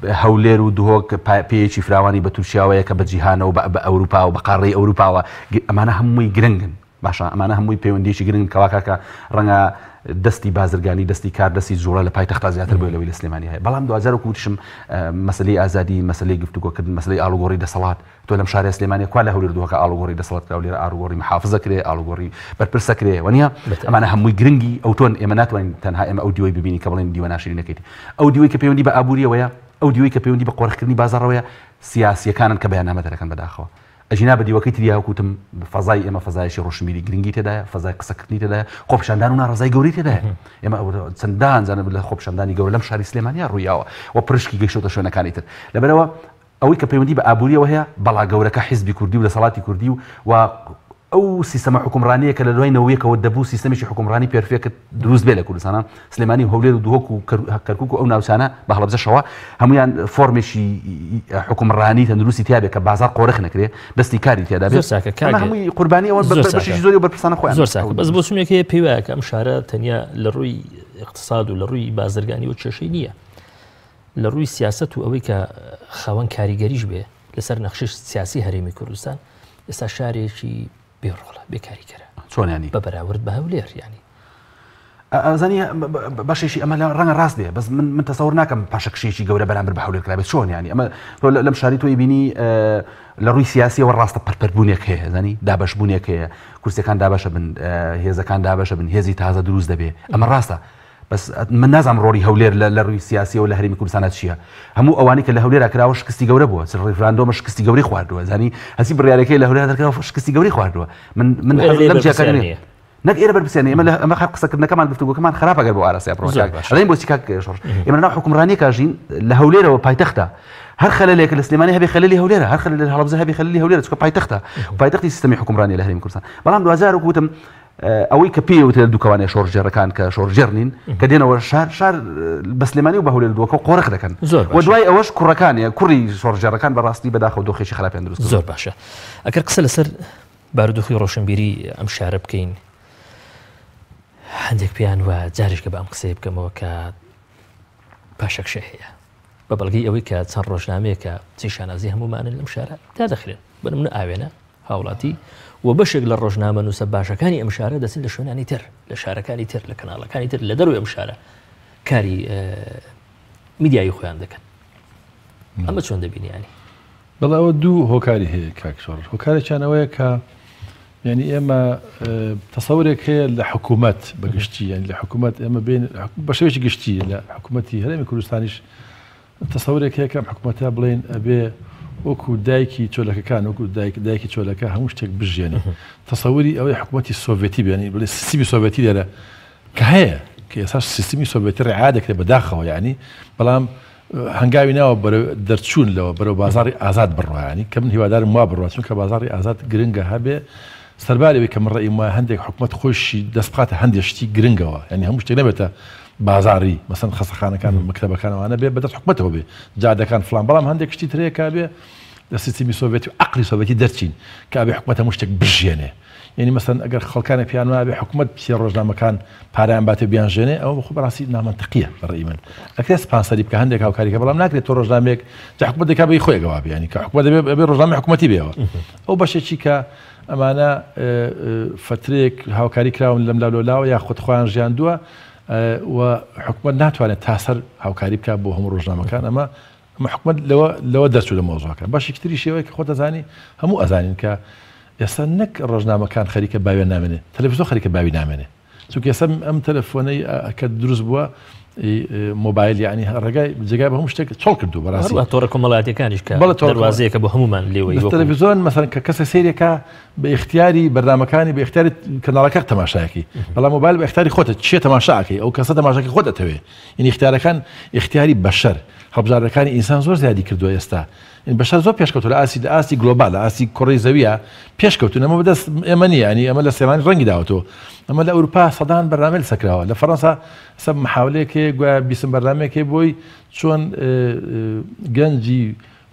C: هولير ودوك بي اتش فراواني بتوشياويه كبجيهان وباوروبا وبقاري اوروبا امانه همي جرنجن باشا امانه همي بيونديش جرنجن كواكاكا رنا دستي بازرگاني دستي كار دستي زوره لپای تخت زیاتر بوي لوي الاسلاماني هي بلام 2000 كوتشم مسألة ازادي مسألة گفتگو كد مسألة الوغوري دسلات تو لم شارع اسلاماني كواله هولير دوكا الوغوري دسلات كاولير الوغوري محافظه كري الوغوري بربرسا كري ونيا امانه همي جرنجي او تون امانات وين تنها ام اوديوي ببيني قبلين ديواناشرين كيتي اوديوي كبيوندي بابوريا ويا اوديوي كبيوندي بقورخني بازار ويا سياسيه كان كبيانا مثلا كان بداخو اجناب دي وقت ديها كوتم فضاي اما فضاي شي روشميري جرينجي تدا فضاي قسكتني تدا خوب شاندانونا رزاي غوري تدا اما سندان زان بلا خوب شانداني غور لم شاري سليمانيا رويا وبرشكي جيشوتا شونا كانيتر لبروا اوي كبيوندي بابوريا وهي بلا غورك حزب كردي ولا صلاتي كردي و او سيستم حكمرانيه كلا لوين ويك ودبو سيستم شي حكمراني بيرفكت دروز بلا كل سنه سليماني هولير دوكو كركوكو او ناوسانا بحلب زشوا هميان فورمشي حكمراني تندروسي تيابك بازار قورخنا كري دستي كاري تيابك اما همي قربانيه باش جزوري وبرسانه خويا
A: زور ساكه بس بوسم يكي بيواك ام شاره تنيا للروي اقتصاد وللروي بازرگاني وتششي نيه للروي سياسه اويك خوان كاريگريش به لسر نقش سياسي هرمي كردستان استشاري شي بيرولا بكاري كرا
C: شلون يعني
A: ببراورد بهولير يعني
C: ئەزانی بەشێکی ئەمە لە ڕەنگە ڕاست دێ بەس من تەسەوڕ ناکەم پاشە کشێکی گەورە بەرامبەر بە هەولێر کرابێت چۆن ینی ئەمە لەم شاری تۆی بینی لە ڕووی سیاسیەوە ڕاستە پەرپەربوونێک هەیە زانی دابەشبوونێک هەیە کورسەکان دابەشە بن هێزەکان دابەشە بن هێزی تازە دروست دەبێ ئەمە ڕاستە بەس من نازانم ڕۆڵی هەولێر لە ڕووی سیاسیەوە لە هەرێمی کوردستانە چییە هەموو ئەوانەی کە لە هەولێرا کراوە شکستی گەورە بووە ڕێفراندۆمە شکستی گەوری خواردووە زانی هەسی بڕیارەکەی لە هەولێرا دەکراوە شکستی گەوری خواردووە من لەم جیاکانی نەک ئێرە بەرپرسیانی ئێمە ئەمە خەڵک قسەکردنەکەمان گفتوگۆکەمان خراپە گەر بۆ ئاراستی ئەپڕۆچاک ئەڵێن بۆچی کاک شۆڕ ئێمە ناو حکومڕانیەکە ژین لە هەولێرەوە پایتەختە هەر خەلەلێک لە سلێمانی هەبێ خەلەلی هەولێرە هەر خەلەل لە هەڵەبجە هەبێ خەلەلی هەولێرە چونکە پایتەختە پایتەختی سیستەمی حکومڕانی لە هەرێمی کوردستان بەڵام دوازار وتم ئەوەی کە پێوتە دووکەوانەی شۆڕژێڕەکان کە شۆڕژێڕنین کە دێنەوە شار بە سلێمانی و بە هەولێر دووەکە قۆڕق دەکەن و دوای ئەوەش کوڕەکانیە کوڕی شۆڕژێڕەکان بەڕاستی بەداخەوە دۆخێکی خراپیان دروست
A: زۆر باشە ئەگەر قسە لەسەر بارودۆخی ڕۆشنبیری ئەم شارە بکەین هەندێک پیان وە جارێککە بە ئەم قسەی بکەمەوە کە پاشەکشە هەیە بە بەڵگی ئەوەی کە چەند ڕۆژنامەیەکە چی شانازی هەمومانن لەم شارە تا دەخرێن بنمونە ئاوێنە هاوڵاتی و بەشێک لە ڕۆژنامە نووسە باشەکانی ئەم شارە دەچن لە شوێنانی تر لە شارەکانی تر لە کەناڵەکانی تر لە دەروی ئەم شارە کاری میدیایی خۆیان دەکەن ئەمە چۆن دەبینیانی
B: بەڵێ ئەوە دوو هۆکاری هەیە کاکشۆڕ هۆکارێکیانەوەیە کە یعنی ئێمە تەسەورێک هەیە لە حکوومەت بەگشتی یعنی لە حکوومەت ئێمە بین بە شێوەیەکی گشتی لە حکوومەتی هەرێمی کوردستانیش تەسەورێک هەیە کەم حکوومەتە بڵێن ئەبێ وەکو دایکی چۆلەکەکان وەکو دایکی چۆلەکە هەموو شتێک بژێنێ تەسەوری ئەوەی حکوومەتی سۆڤێتی بێنی بڵێ سیستمی سۆڤێتی لێرە کە هەیە کە ئێستا سیستمی سۆڤێتی ڕێعا دەکرێت بەداخەوە یعنی بەڵام هەنگاوی ناوە دەرچوون لەوە بەرەو بازاڕی ئازاد بڕوایانی کە من هیوادارم وا بڕوە چونکە بازاڕی ئازاد گرنگە هەبێ سەربارەوەی کە من ڕێی وایە هەندێک حکوومەت خۆشی دەست بخاتە هەندێک شتی گرنگەوە یعنی هەموو شتێک نەبێتە بازاڕی مەسەن خەسەخانەکان و مەکتەبەکانەوانە بێ بەدەست حکوومەتەوە بێ جادەکان فلان بەڵام هەندێک شتی ترەیە کابێ لە سیستمی سۆڤێتی و عەقلی سۆڤێتی دەرچین کە ئەبێ حکوومەت هەموو شتێک بژێنێ یعنی مەسەن ئەگەر خەڵکانە پیان وایە بێ حکوومەت پێ ڕۆژنامەکان پارەیان باتێ بیانژێنێ ئەوە بەخۆ بەڕاستی نامەنتەقیە بەڕێی من ئەکرێت سپانسەری بکە هەندێک هاوکاریکە بەڵام ناکرێت تۆ ڕۆژنامەیەک جا حکوومەت دەکا بەی خۆی گەوا بێ ینی کە حکوومەت دەبێ ڕۆژنامەی حکوومەتی بێەوە ئەو بەشێکی کە ئەمانە فترێک هاوکاری کراون لەم لاولۆلاوە یاخود خۆیان ژیاندووە و حکوومەت ناتوانێت تاسەر هاوکاری بکات بۆ هەموو ڕۆژنامەکان ئەمە حکوومەت لەوە دەرچوو لە مۆزوعەکە باشێکی تری شێوەیە کە خۆت دەزانی هەموو ئەزانین کە ئێستا نەک ڕۆژنامەکان خەریکە باوێ نامێنێ تەلەڤیزیۆن خەریکە باوی نامێنێ چونکە ئێستا ئەم تەلەفۆنەی کە دروست بووە مۆبایل یعنی ڕێگای جێگای بە هەموو شتێک چۆڵ کردو بەڕاستی
A: تۆڕە کۆمەڵایەتیەکانیش کە دەواازەیەکە بۆ هەمومان لێوەی
B: تەلەڤیزیۆن مەسەن کە کەسە سەیرێکە بە اختیاری بەردامەکانی بە اختیاری کەناڵەکە تەماشایەکی بەڵام مۆبایل بە اختیاری خۆتە چیە تەماشاکەی ئەو کەسە تەماشاکی خۆت دەتەوێ یعنی اختیارەکان اختیاری بەشەر هەڵبژاردنەکانی ئینسان زۆر زیادی کردووە ئێستا بەشەر زۆر پێشکەوتو لە ئاسی گلۆبال لە ئاسی کوڕی زەویە پێشکەوتون ئەمە بەدەست ئێمە نیە ینی ئەمە لە سێمانی ڕەنگی داوەتەوە ئەمە لە ئەوروپا سەدان بەرنامە لەسەکراوە لە فەڕەنسا سەب محاولەیەکێ گویا بیسم بەرنامەیەکێ بۆی چۆن گەنجی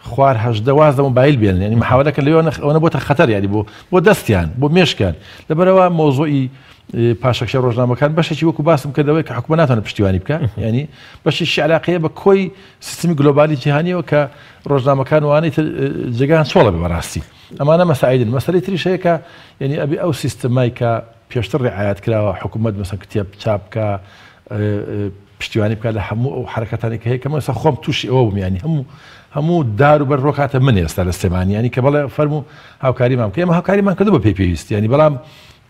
B: خوار هەژدەواز مۆبایل بێنن ینی محاولەکە لەوە ئەوە بۆتە خەتەر ینی بۆ دەستیان بۆ مێشکان لەبەرەوە مۆزۆی پاشەکشە ڕۆژنامەکان بەشێکی وەکو باسم کردەوەی کە حکومەت ناتوانێت پشتیوانی بکە ینی بەشێکی علاقەیە بە کۆی سیستمی گلۆبالی جیهانیەوە کە ڕۆژنامەکان وانەی جێگان چۆڵە بە بەڕاستی ئەمانە مەساعدن مەسەلەی تریش هەیە کە ینی ئەبێ ئەو سیستەمای کە پێشتر ڕێعایەت کراوە حکومەت مەسەن کتێب چاپ بکە پشتیوانی بکە لە هەموو ئەو حرەکەتانی کە هەیە کە مەسە خۆم تووشی ئەوە بووم ینی هەموو دار و بەر ڕۆکاتە من ئێستا لە سێمانی ینی کە بەڵێ فەرموو هاوکاریمان بکە ئێمە هاوکاریمان کردو بە پێی پێویست ینی بەڵام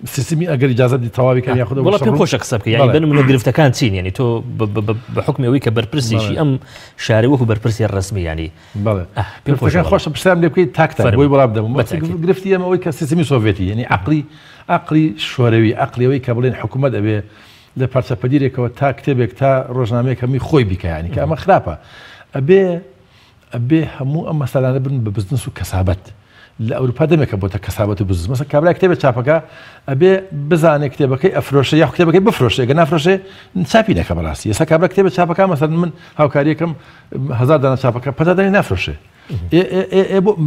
B: سیستمی ئەگەر اجازە دی تەواوی کە یاخود
A: وڵا پێم خۆشە قسە بکە یعنی بنمونە گرفتەکان چین ینی تۆ بە حکمی ئەوەی کە بەرپرسیشی ئەم شارە وەکو بەرپرسی ڕسمی ینی
B: بەڵێ پێم خۆشە پرسیارم لێ بکەیت تاکتە بۆی وەڵام دەبم گرفتی ئەمە ئەوەی کە سیستمی سۆڤێتی ینی عەقلی شۆرەوی عەقلیەوەی کە بڵێن حکوومەت ئەبێ لە پارچەپەدیرێکەوە تا کتێبێک تا ڕۆژنامەیەک هەمی خۆی بیکە ینی کە ئەمە خراپە ئەبێ هەموو ئەم مەسەلانە بن بە بزنس و کەسابەت لە ئەوروپا دەمێکە بۆتە کەسابەت و بزنس مەسەن کابرا کتێبێت چاپەکە ئەبێ بزانێت کتێبەکەی ئەفرۆشە یا کتێبەکەی بفرۆشێ ئەگەر نافرۆشێ چاپی نەکە بەڕاستی ئێستا کابرا کتێبێت چاپەکە مەسەن من هاوکاریەکەم 1000 دانە چاپەکە 50 دانە نافرۆشێ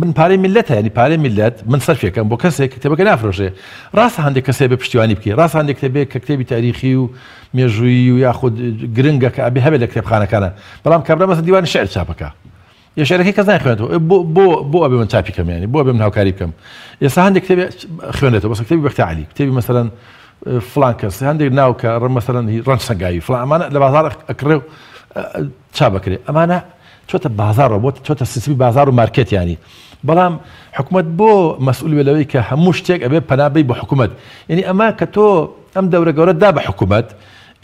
B: من پارەی میلەتە ینی پارەی میلەت من سەرفێکم بۆ کەسێک کتێبەکە نافرۆشێ ڕاستە هەندێک کەسێ بە پشتیوانی بکە ڕاستە هەندێک کتێبێک کە کتێبی تاریخی و مێژووی و یاخود گرنگە کە ئەبێ هەبێت لە کتێبخانەکانە بەڵام کابرا مەسەن دیوانی شعر چاپەکە یەشارەکەی کەس ناخوێنێتەوە بۆ ئەبێ من چاپی کەم ینی بۆ ئەبێ من هاوکاری بکەم ئێستا هەندێک کتێبی خوێنێتەوە بەس کتێبی بەختیاری کتێبی مەسەلەن فلان کەس هەندێک ناوکە مثلەن ڕەنج سەنگاوی فلان ئەمانە لە بازار ئەکڕێ و چا بکرێ ئەمانە چۆتە بازارەوە بۆ چۆتە سیستمی بازار و مارکێتیانی بەڵام حکوومەت بۆ مەسئول بێلەوەی کە هەموو شتێک ئەبێ پەنابەی بۆ حکوومەت یعنی ئەمە کە تۆ ئەم دەورە گەورە دا بە حکوومەت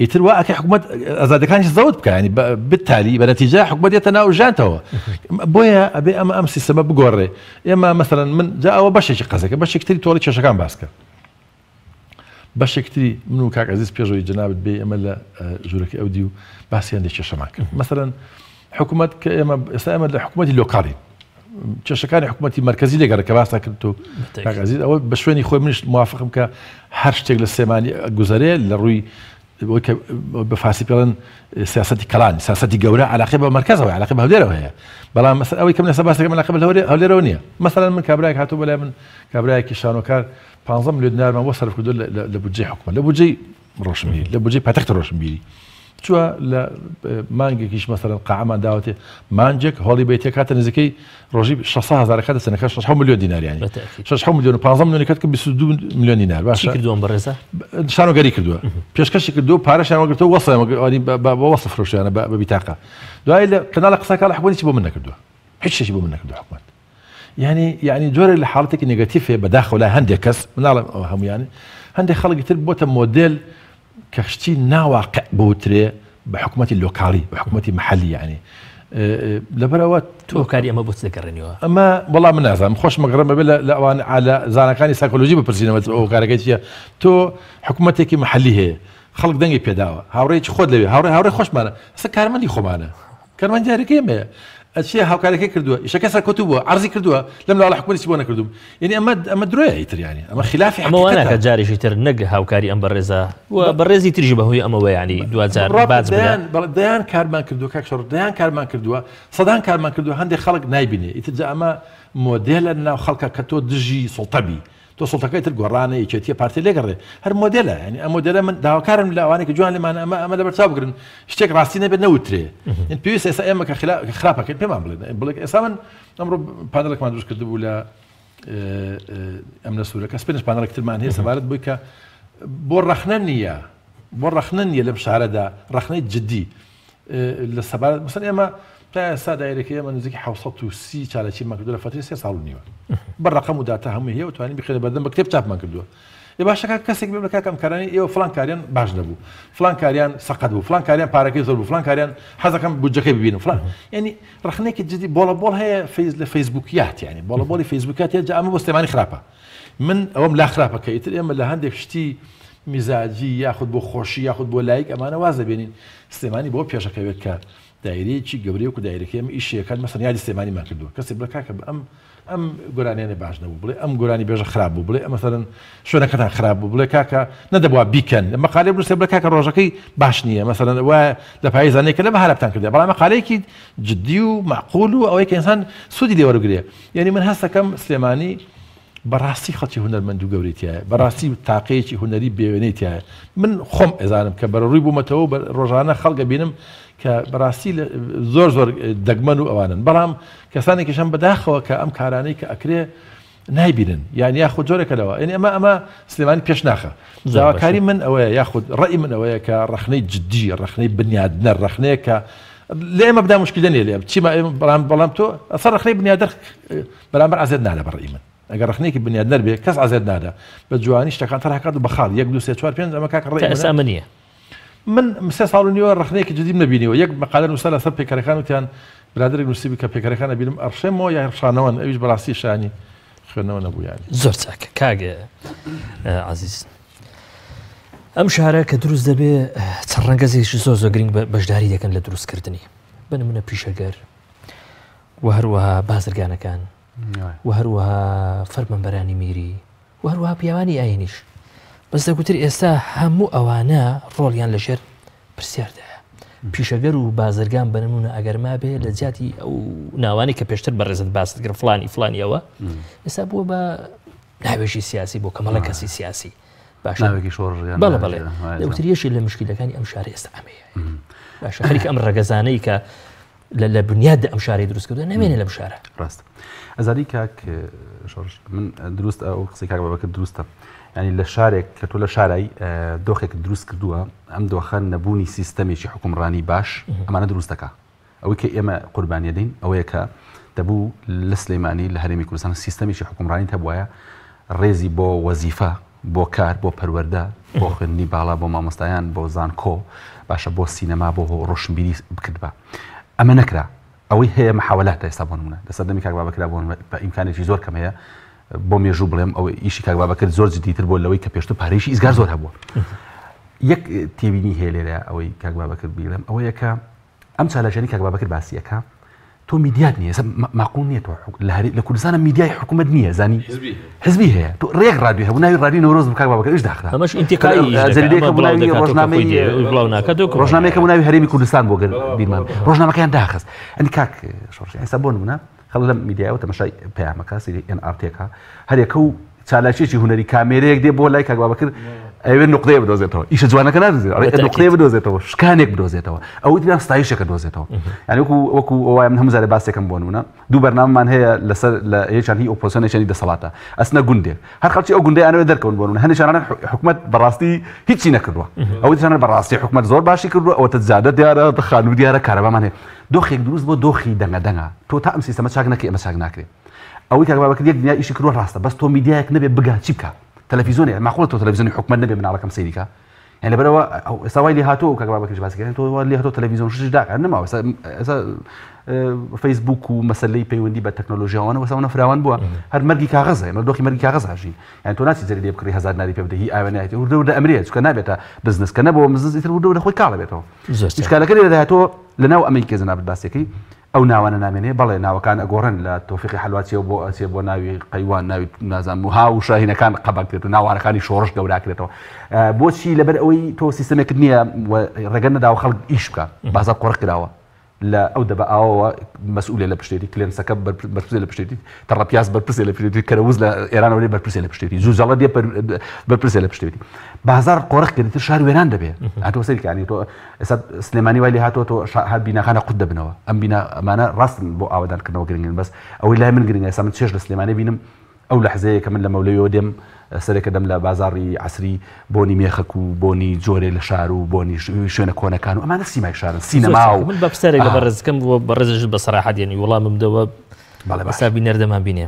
B: ئیتر وا ئەکە حکوومەت ئازادەکانی زەوت بکە ینی بالتالی بە نەتیجە حکوومەت دێتە ناو ژانتەوە بۆیە ئەبێ ئەم سیستەمە بگۆڕێ ئێمە مەسەڵەن من جا ئەوە بەشێکی قەزەکە بەشێکتری تۆڵی کێشەکان باسکە بەشێکتری من و کاک عەزیز پێشەوەی جەنابەت بێ ئەمە لە ژوورەکەی ئەو دی و باسی هەندێک کێشەمان کرد مەسەڵەن حکوومەت کە ئێستا ئێمە لە حکوومەتی لۆکاڵین کێشەکانی حکوومەتی مرکزی لێگەڕە کە باستا کرد و کاک عەزیز ئەوە بە شوێنی خۆی منیش موافقم کە هەر شتێک لە سێمانی گوزەرێ لە ڕووی بە فارسی پێڵێن سیاسەتی کەڵان سیاسەتی گەورە علاقەی بە مرکزەوە علاقەی بە هەولێرەوە هەیە بەڵام مەسەڵ ئەوەی کەم لەسەر باس دەکەم علاقەی بە هەولێرەوە نییە مەسەڵەن من کابرایەک هاتوو بەلای من کابرایەکی شانۆکار 15 ملیۆن دینارمان بۆ سەرف کردو لە بودجەی حکوومەت لە بودجەی ڕۆشنبیری لە بودجەی پایتەختی ڕۆشنبیری چووە لە مانگێکیش مەسەڵەن قاعەمان داوەتێ مانجێک هەڵی بێتێ کاتە نزیکەی ڕۆژی 600,000 کاتە سەنەکە 6 ملیۆن دیناریانی 6 ملیۆن و 15 ملیۆنی کات کە 22 ملیۆن دینار باشە
A: کردووە بەڕێزە
B: شانۆگەری کردووە پێشکەشی کردو پارەشیان وەگرتەوە وەسڵی بە وەسڵ فرۆشیانە بە بیتاقە دوای لە کەناڵە قسەکە لە حکوومەتی بۆ من نەکردووە هیچ شتێکی بۆ من نەکردووە حکوومەت یعنی جۆرە لە حاڵەتێکی نێگەتیفێ بەداخەوە لای هەندێک کەس مناڵم هەمویانی هەندێک خەڵکی تر بۆتە مۆدێل کە شتی ناواقع بوترێ بە حکوومەتی لۆکاڵی بە حکوومەتی محلی یعنی لەبەرەوە
A: تۆ کاری ئەمە بۆ دەکەڕێنەوە
B: ئەمە وەڵام من نازانم خۆش مەگەڕم بێ لە ئەوان لە زانەکانی سایکۆلۆژی بپرسینەوە ئەو کارەکەی چیە تۆ حکوومەتێکی محلی هەیە خەڵک دەنگی پێداوە هاوڕێکی خۆت لەوێ هاوڕێ خۆشمانە ئەستا کارمەندی خۆمانە کارمەندیارەکەی ئەمەیە ئەچیە هاوکارەکەی کردووە ئیشەکە سەرکەوتوو بووە عەرزی کردووە لەم لاوەڵ حکوومەتی بۆ نەکردوم یعنی ئەمە درۆیە ئیتر یعنی ئەمە خلافی
A: ئەمەوانە کە جاریشی تر نەک هاوکاری ئەم بەڕێزە و بەڕێزی تریژی بەهۆی ئەمەوە ینی 2000 باز
B: دەیان کارمان کردووە کاک شەڕ دەیان کارمان کردووە سەدان کارمان کردووە هەندێک خەڵک نایبینێ ئیتر جا ئەمە مۆدێلە ناو خەڵکە کە تۆ دژی سڵتەبی تۆ سڵتەکەی تر گۆڕانە یەکێتیە پارتی لێگەڕێ هەر مۆدێلە ینی ئەم مۆدێلە من داواکارم لە ئەوانەی کە جوان لێمانە ئەمە لە بەرچاو بگرن شتێک ڕاستی نەبێت نەوترێ پێویست ئێستا ئێمە کە خراپەکەین پێمان بڵێ ئێستا من ئەمڕۆ پانەڵێکمان دروست کردبوو لە ئەم لە سوورە کەس پێنج پانەڵێکترمان هەیە سەبارەت بووی کە بۆ ڕەخنە نییە لەم شارەدا ڕەخنەی جددی لە سەبارەت مەسەڵەن ئێمە تا ئێستا دایرەکەی ئێمە نزیکی 730 چالەکی کردووە لە فترەی 3 ساڵ و نیوە بەڕەقەم و داتا هەموو هەیە و توانین بخێنە بەردەم بە کتێب چاپمان کردووە ێ باشەکە کەسێک بێ بڵێ کاکەم کارانی ئێوە فڵان کاریان باش نەبوو فڵان کاریان سەقەت بوو فڵان کاریان پارەکەی زۆر بوو فڵان کاریان حەزەکەم بودجەکەی ببینم فڵان یعنی ڕەخنەیەکی جددی بۆڵەبۆڵ هەیە لە فەیسبووکیات یعنی بۆڵەبۆڵی فەیسبووکات هەیە جا ئەمە بۆ سلێمانی خراپە من ئەوەم لا خراپەکە ئیتر ئێمە لە هەندێک شتی میزاجی یاخود بۆ خۆشی یاخود بۆ لایک ئەمانە واز دەبێنین سلێمانی بۆ پێشەکەوێت کە دایرەیەکی گەورەی و دایرەکەی ئەمە ئیشەکان مەسەڵەن یادی سلێمانیمان کردووە کەسێک بڵێ کاکە ئەم گۆرانیانە باش نەبوو بڵێ ئەم گۆرانی بێژە خراپ بوو بڵێ مەسەڵەن شوێنەکەتان خراپ بوو بڵێ کاکە نەدەبووە بیکەن مەقالێ بنووسێ بڵێ کاکە ڕۆژەکەی باش نییە مەسەڵەن وایە لە پاییزانەیە کە لە بەهارەتان کردێ بەڵام مەقالەیەکی جددی و معقول و ئەوەی کە ئینسان سوودی لێ وەرگرێ یعنی من هەست دەکەم سلێمانی بەڕاستی خەڵکی هونەرمەند و گەورەیتیایە بەڕاستی تاقەیەکی هونەری بێوێنەیتیایە من خۆم ئێزانم کە بەڕووی بوومەتەوە بە ڕۆژانە خەڵکە بینم کە بەڕاستی زۆر دەگمەن و ئەوانن بەڵام کەسانێکیشم بەداخەوە کە ئەم کارانەی کە ئەکرێ نایبینن یان یاخود جۆرێکەوە یعنی ئەمە سلێمانی پێش ناخە داواکاری من ئەوەیە یاخود ڕێی من ئەوەیە کە ڕەخنەی جددی ڕەخنەی بنیادنەر ڕەخنەیە کە لێ ئێمە بدا مشکل دەنێ لێ چیمە بەڵام تۆ ئەسەر ڕەخنەی بنیادەر بەرامبەر ئازێر نادە بەڕێی من ئەگەر ڕخنێکی بنیادنەر بێ کەس ئازێر نادا بە جوانی شتەکان تەرهاکات و بەخاڵ 1 2 3 4 5 ئەمە کاکە ڕێی
A: ئێستا نییە
B: من 3 ساڵ و نیوە ڕخنەیەکی جددی نەبینیەوە یەک مەقالە نووسا لەسەر پێکەرەکان وتیان برادێک نووسیبی کە پێکەرەکانە بینم ئەڕشێمەوە یا ڕشانەوەن ئەویش بەڕاستی شانی خوێندنەوە نەبوو یانی
A: زۆر چاکە کاگە عەزیز ئەم شارە کە دروست دەبێ چەند ڕەنگەزێکی زۆر گرنگ بەشداری دەکەن لە دروستکردنی بنمونە پیشەگەر و هەروەها بازرگانەکان و هەروەها فەرمانبەرانی میری و هەروەها پیاوانی ئاینیش بەس دەگوتر ئێستا هەموو ئەوانە ڕۆڵیان لەژێر پرسیاردایە پیشەگەر و بازرگان بنمونە ئەگەر ما بێ لە جیاتی ئەو ناوانی کە پێشتر بەڕێزت باست کرد فلانی ئەوە ئێستا بووە بە ناوێژی سیاسی بۆ کەمەڵە کەسی سیاسی باشە بەڵێ دەوتر یەشی لە مشکلەکانی ئەم شارە ئێستا ئەمەیە باشە خەریکە ئەم ڕەگەزانەی کە لە بنیاد ئەم شاری دروستکردن نامێنێ لەم شارە
C: ڕاست ئەزاری کاک من دروست ئەو قسەی کاک بابەکە دروستە ینی لە شارێک کە تۆ لە شارایی دۆخێک دروست کردووە ئەم دۆخە نەبوونی سیستەمێکی حکومڕانی باش ئەمانە دروست دەکات ئەوەی کە ئێمە قوربانیە دەین ئەوەیە کە دەبوو لە سلەیمانی لە هەرێمی کوردستان سیستەمێکی حکومڕانی هەبوایە ڕێزی بۆ وەزیفە بۆ کار بۆ پەروەردە بۆ خوێندنی باڵا بۆ مامۆستایان بۆ زانکۆ باشە بۆ سینەما بۆ ڕۆشنبیری بکرد بە ئەمە نەکرا ئەوەی هەیە محاولات ئێستا بۆ نمونە لە سەردەمی کاک بابەکرا بە ئیمکانێکی زۆر کەم هەیە بۆ مێژوو بڵێم ئەو ئیشی کاک بابەکرد زۆر جدیتر بۆ لەوەی کە پێشتر پارێکی ئیزگار زۆر هەبووە یەک تێبینی هەیە لێرە ئەوەی کاک بابەکرد بیڵێم ئەوەیە کە ئەم چالەژێنی کاک بابەکرد باسیەکە تۆ میدیات نییە ماقوڵ نییە تۆ لە کوردستانە میدیای حکوومەت نییە زانی حزبی هەیە تۆ ڕێک ڕادیۆ هەبوو ناوی ڕادیۆ نەورۆز بکاک بابەکرد ئیش داخرا
A: ئەمەش ئینتیقایی
C: ڕۆژنامەیەکە بوو ناوی هەرێمی کوردستان بۆ بیرمان ڕۆژنامەکەیان داخست ئەنی کاک شۆڕژی ئێستا بۆ نمونە خەڵک لەم میدیایەوە تەماشای پەیامەکە سری NRTەکە هەرێکە و چالاکیێکی هونەری کامێرەیەک دێ بۆ لای کاک بابەکرد ئەوێ نقطەیە بدۆزێتەوە ئیشە جوانەکە نادۆزێت نقطەیە بدۆزێتەوە شکانێک بدۆزێتەوە ئەوەی دیان ستایشێکە دۆزێتەوە یعنی وەکو ئەوای من هەموو زارێ باسێکم بۆ نمونە دوو بەرنامەمان هەیە لەسەر لە یەکیان هی ئۆپۆزیسیۆنێکی دەسەڵاتە ئەسنە گوندێک هەر خەڵکی ئەو گوندەی ئەوێ دەرکەون بۆ نمونە هەندێکیان حکومەت بەڕاستی هیچی نەکردووە ئەوەی دیشان بەڕاستی حکومەت زۆر باشی کردووە ئەوە تەجادە دیارە خانوو دیارە کارەبامان هەیە دۆخێک دروست بۆ دۆخی دەنگە تۆ تا ئەم سیستەمە چاک نەکەی ئەمە چاک ناکرێت ئەوەی کاک بابەکرد یەک دنیا ئیشی کردووە ڕاستە بەس تۆ میدیایەک نەبێ بگا چی بکە تەلەڤیزیۆنێ ماخۆڵە تۆ تەلەڤیزیۆنی حکومەت نەبێ مناڵەکەم سەیریکە یعنی لەبەرەوە ئێستا وای لێ هاتووە کاک بابەکرد باسیکردن تۆ لێ هاتووە تەلەڤیزیۆن شش داکات نەماوە ئێستا فەیسبوک و مەسەلەی پەیوەندی بە تەکنۆلۆژیاوانە وەساونە فراوان بووە هەر مەرگی کاغەزە ئێمە دۆخی مەرگی کاغەز هاژین یعنی تۆ ناچی جەری لێ بکڕی 1000 ناری پێ بدەی هی ئاوێنایەتی وردە ئەمرێت چکە نابێتە بزنس کە نەبەوە مزنس ئیتر وردە خۆی کاڵە بێتەوە ئیشکالەکە لێ دەهاتەوە لەناو ئەمریکا جەناب باسیەکەی ئەو ناوانە نامێنێ بەڵێ ناوەکان ئەگۆڕن لە تۆفیقی حەلواتیەوە بۆ ئەچێ بۆ ناوی قەیوان ناوی نازانم وها و شاهینەکان قەبەکرێت و ناوانەکانی شۆڕش گەوراکرێتەوە بۆچی لەبەر ئەوەی تۆ سیستەمێکت نییە ڕێگە نەداوە خەڵک ئیش بکە بازار قۆڕ کراوە لە ئەو دەبە ئاوەوە مەسئولێ لە پشتێتی کلێنسەکە بەرپرسێ لە پشتێتی تەڕەپیاس بەرپرسێ لە پشتێتی کەرەوز لە ئێرانەوە بەرپرسێ لە پشتێتی جوجەڵە دێ بەرپرسێ لە پشتێتی بازار قۆڕق کردتر شار وێران دەبێ هاتووە سەرکانی تۆ ئێستا سلێمانی وای لێ هاتووە تۆ هەر بیناخانە قوت دەبنەوە ئەم بینە ئەمانە ڕاستن بۆ ئاوادانکردنەوە گرنگن بەس ئەوەی لای من گرنگە ئێستا من چێژ لە سلێمانی بینم ئەو لەحزەیە کە من لە مەولەویەوە دێم سەرێکە دەم لە بازاڕی عسری بۆنی مێخەک و بۆنی جۆرێ لە شار و بۆنی شوێنە کۆنەکان و ئەمانە سیمای شارن سینەما و
A: من بە پرسیارێک لە بەڕێزەکەم بەڕێزش بە سەراحەت یعنی وەڵاممدەوە ئێستا بینەردەمان بینێ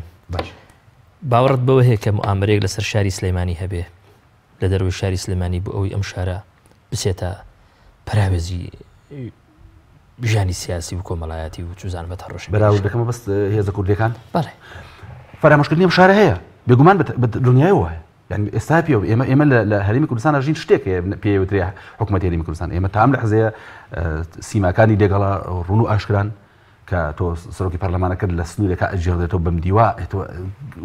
A: باوەڕت بەوە هەیە کە موامەرەیەک لەسەر شاری سلەیمانی هەبێ لە دەروی شاری سلێمانی بۆ ئەوەی ئەم شارە بچێتە پراوێزی ژانی سیاسی و کۆمەڵایەتی و چوزان بە تەڕۆشن
C: بەراوردەکەمە بەست هێزە کوردیەکان
A: بەڵێ
C: فەرامۆشکردنی ئەم شارە هەیە بێگومان بە دنیایەوە هەیە يعني ئێستا پێ ئێمە لە هەرێمی کوردستان ژین شتێک پێوترێ حکوومەتی هەرێمی کوردستان ئێمە تام لە حزەیە سیماکانی لێگەڵا ڕوون و ئاشکران کە تۆ سەرۆکی پەرلەمانەکە لە سنوورێکە ئەجێڕێتەوە بەم دیوا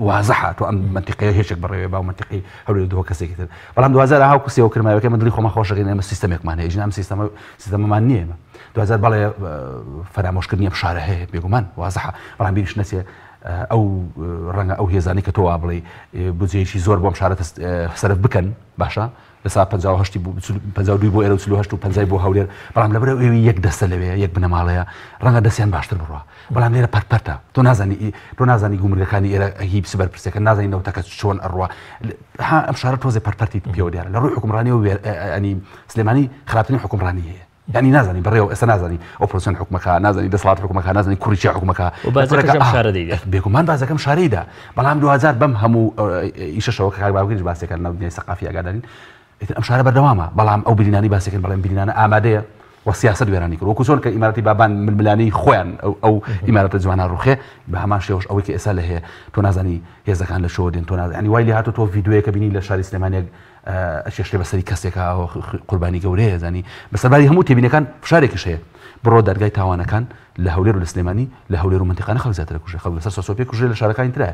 C: وازەحە تۆ ئەم منتیقەیە هێشێک بەڕێوێ با منتیقی هەولێر دووە کەسێکی تر بەڵام 2000 هاو کورسیەوە کرماوەکە من دڵی خۆمە خۆشەکەین ئێمە سیستەمێکمان هەیە ژین ئەم سیستەمەمان نییە ئێمە 2000 بەڵێ فەرامۆشکردنی ئەم شارە هەیە بێگومان وازەحە بەڵام بیریش نەچێ ئەو ڕەنگە ئەو هێزانی کە تۆ وا بڵێ بودجەیەکی زۆر بۆم شارە سەرف بکەن باشە لەسا 52 بۆ ئێرە و 48 و 50 بۆ هەولێر بەڵام لەبەر ئەوی یەک دەستە لەوێ یەک بنەماڵەیە ڕەنگە دەستیان باشتر بڕوە بەڵام لێرە پەرپەرتە تۆ نازانی گومرگەکانی ئێرە هی سبەر پرسەکە نازانی نەوتەکە چۆن ئەڕوە ئەم شارە تۆزێ پەرپەرتی پێوە دیارە لە ڕووی حکومڕانی و ئەنی سلێمانی خراپترین حکومڕانی هەیە يعني نازني بريو نازني اوبراسيون حكومك نازني دسلات حكومك نازني كوريشي حكومك
A: وبازكم شارديده
C: بيكم من بازكم شاريده بلام 2000 بم همو ايش شوك باوكيش باسي كان نودي ثقافيه قاعدين ام شارع بردوامه بلام او بليناني باسي كان بلام بلينانا اماده والسياسه دويراني كرو كوسون كاماراتي بابان من ملاني خوان او امارات جوانا روخي بهما شيوش او كي اساله هي تو نازني هذا كان لشودين تو يعني وايلي هاتو تو فيديو كبيني لشاري سليمانيه ئەشێ بەسەری کەسێکە قوربانی گەورەیە زانی بەسەرباری هەموو تێبینەکان فشارێکیش هەیە بڕۆ دەرگای تاوانەکان لە هەولێر و لە سلێمانی لە هەولێر و منتیقانە خەڵک زیاتر کوژێ خەڵک لەسەر سۆسۆپی کوژێ لە شارەکانی ترە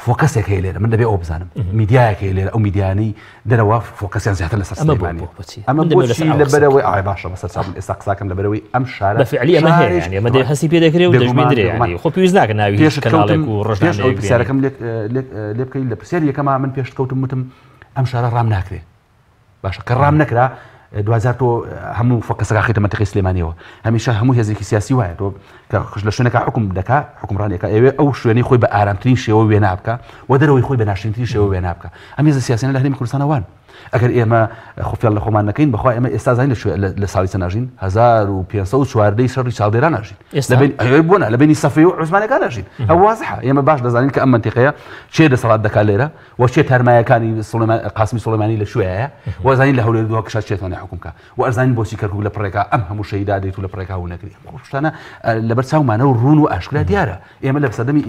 C: فۆکەسێک هەیە لێرە من دەبێ ئەو بزانم میدیایەک هەیە لێرە ئەو میدیانی دەرەوە فۆکەسیان زیاتر لەسەر سلێمانی ئەمە بۆچی لەبەرەوەی ئای باشە بەسەر چاوم ئێستا قساکەم لەبەرەوەی ئەم شارە
A: بەفعلی ئەمە هەیە یعنی ئەمە هەسی پێ دەکرێت و دەژبیندرێ یعنی خۆ پێویست ناکە ناوی هیچ کەناڵێک و ڕۆژنامەیەک
C: پرسیارەکەم لێ بکەی لە پرسیار یەکەمە من پێشکەوتم وتم ئەم شارە ڕام ناکرێت باشە کە ڕام نەکرا 2000 تۆ هەموو فۆکەسەکە خێتە مەنتیقی سلێمانیەوە هەمیشە هەموو هێزێکی سیاسی وایە تۆ کە لە شوێنەکە حکم دەکات حکمڕانیەکە ئەوێ ئەو شوێنەی خۆی بە ئارامترین شێوە وێنە بکە و دەرەوەی خۆی بە ناشرینترین شێوە وێنە بکە ئەم هێزە سیاسیانە لە هەرێمی کوردستانەوان ئەگەر ئێمە خۆفیان لە خۆمان نەکەین بەخوا ئێمە ئێستا زانین لە ساڵی چەند ناژین 1540 شەڕی چاودێران ناژین بۆنە لە بینی سەفەی و عوسمانەکان ناژین ئەو وازحە ئێمە باش دەزانین کە ئەم منتیقەیە چێ دەسەڵات دەکات لێرە و چێ تەرمایەکانی قاسمی سوڵەیمانی لە شوێیە وەزانین لە هەولێر دووە کشە چێتوانێ حکوم بکات و ئەزانین بۆچی کەرکووک لە پڕێکا ئەم هەموو شەیدا دێت و لە پڕێکا هەوو نەکری شتانە لەبەر چاومانە و ڕوون و ئاشکرا دیارە ئێمە لە سەردەمی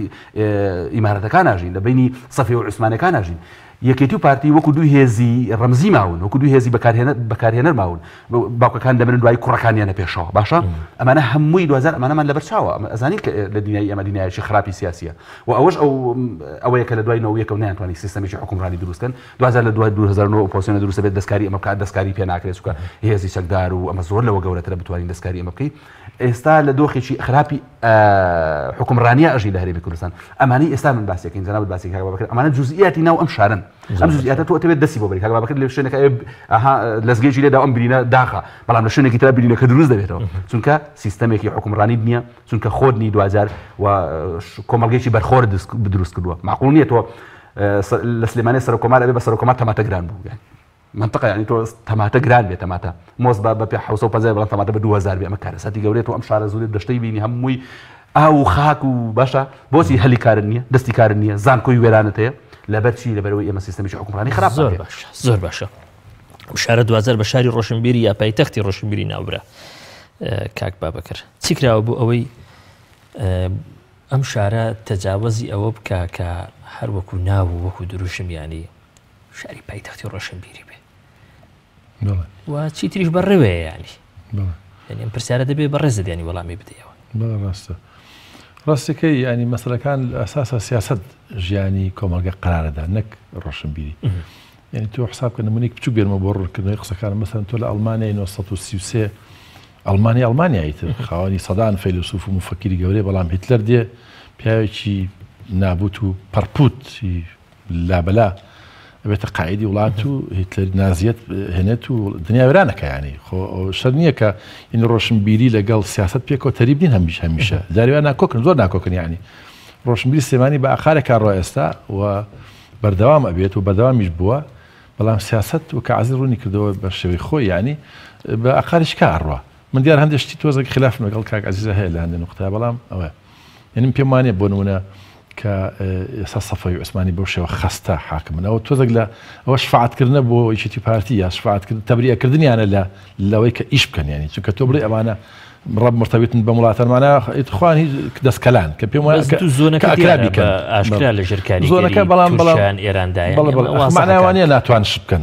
C: ئیمارەتەکان ناژین لە بینی سەفەی و عوسمانەکان ناژین یەکێتی و پارتی وەکو دوو هێزی ڕەمزی ماون وەکو دوو هێزی بەکارهێنەر ماون باوکەکان دەبن دوای کوڕەکانیانە پێشەوە باشە ئەمانە هەمووی 2000 ئەمانەمان لەبەر چاوە ئەزانین کە لە دنیای ئەمە دنیایەکی خراپی سیاسیە و ئەوەش ئەوەیە کە لە دوای نەوەیەکە نەیانتوانی سیستەمێکی حکومڕانی دروستکەن 2000 لە دوای 2009 ئۆپۆزیسیۆنە دروستە بێت دەستکاری ئەمە بکات دەستکاری پێ ناکرێت چونکە هێزی چەکدار و ئەمە زۆر لەوە گەورەترە بتوانین دەستکاری ئەمە بکەیت ئێستا لە دۆخێکی خراپی حکومڕانیە ئەژی لە هەرێمی کوردستان ئەمانەی ئێستا من باسیەکەین جەناب باسی کاک بابەکر ئەمانە جوزئیاتی ناو ئەم شارن ئەم جوزئیاتە تۆ دەبێت دەستی بۆ بەری کاک بابەکر لە شوێنێکە لەزگێکی لێدا ئەم برینە داخە بەڵام لە شوێنێکی ترا برینەکە دروست دەبێتەوە چونکە سیستەمێکی حکومڕانی نییە چونکە خۆت نی 2000 و کۆمەڵگەیەکی بەرخۆر دروست کردووە معقول نییە تۆ لە سلێمانی سەر کۆمار ئەبێ بە سەر کۆمار تەماتە گران بوو منطقة يعني تو تماتا جران بيت تماتا موز بابي حوسو بزاي بلان تماتا ب 2000 بي اما كارثاتي گوريت و ام شار زود دشتي بيني هموي او خاكو باشا بوسي هلي كارنيه دستي كارنيه زان كوي ويرانته لبرشي لبروي اما سيستمي حكمراني خراب
A: زور باشا شارە 2000 بە شاری ڕۆشنبیری یا پایتەختی ڕۆشنبیری ناوبرا کاک بابەکر چی کراوە بوو ئەوەی ئەم شارە تەجاوزی ئەوە بکە کە هەر وەکو ناو و وەکو دروشم ینی شاری پایتەختی ڕۆشنبیری بێ و چی تریش بەڕێوەیە ینی ینی ئەم پرسیارە دەبێ بەڕێزت ینی وەڵامی بدەیەوە
B: ڕاستە ڕاستەکەی ینی مەسەلەکان ئەساسە سیاست ژیانی کۆمەلگە قرارەدا نەک ڕۆشنبیری يعني تو حساب كنا منيك بتشو بيرما بورر كنا يقصى كان مثلا تو لألمانيا 1933 ألمانيا يتر خواني صدان فيلسوف ومفكر جوري بلام هتلر دي بياچي نابوتو بربوت لا بلا بيت قاعدي ولاتو هتلر نازيت هنتو الدنيا ورانك يعني خو شرنيه ك ان روشنبيري لقال سياسه بيكو تريبين هميشه داري انا كوكن زور ناكوكن يعني روشنبيري سليماني باخر كان رئيستا و بردوام ابيت وبردوام يجبوا بەڵام سیاست و کە عزیز ڕوونی کردەوە بە شێوەی خۆی ینی بە ئاخاریش کارڕوە من دیار هەندێک شتی تۆزێک خلاف لەگەڵ کاک عزیزە هەیە لە هەندێک نوقتە بەڵام ئەوە یعنی پێم وانێ بۆ نمونە کە ئێستا سەفەی عوسمانی بەو شێوە خەستە حاکمن ئەوە تۆزێک لە ئەوە شفاعتکردنە بۆ یەکێتی پارتی یا شفاعتکردن تەبریەکردنیانە لەوەی کە ئیش بکەن ینی چونکە تۆ بڵێ ئەمانە ڕەب مرتبطن بە وڵاتانمانە ئیتخوان هیچ دەستکەلان کە پێم وایە
A: زۆنەکە ئاشکرا لە ژێرکاریگەری تورکیان ئێراندایە
B: معناوانە ناتوان شت بکەن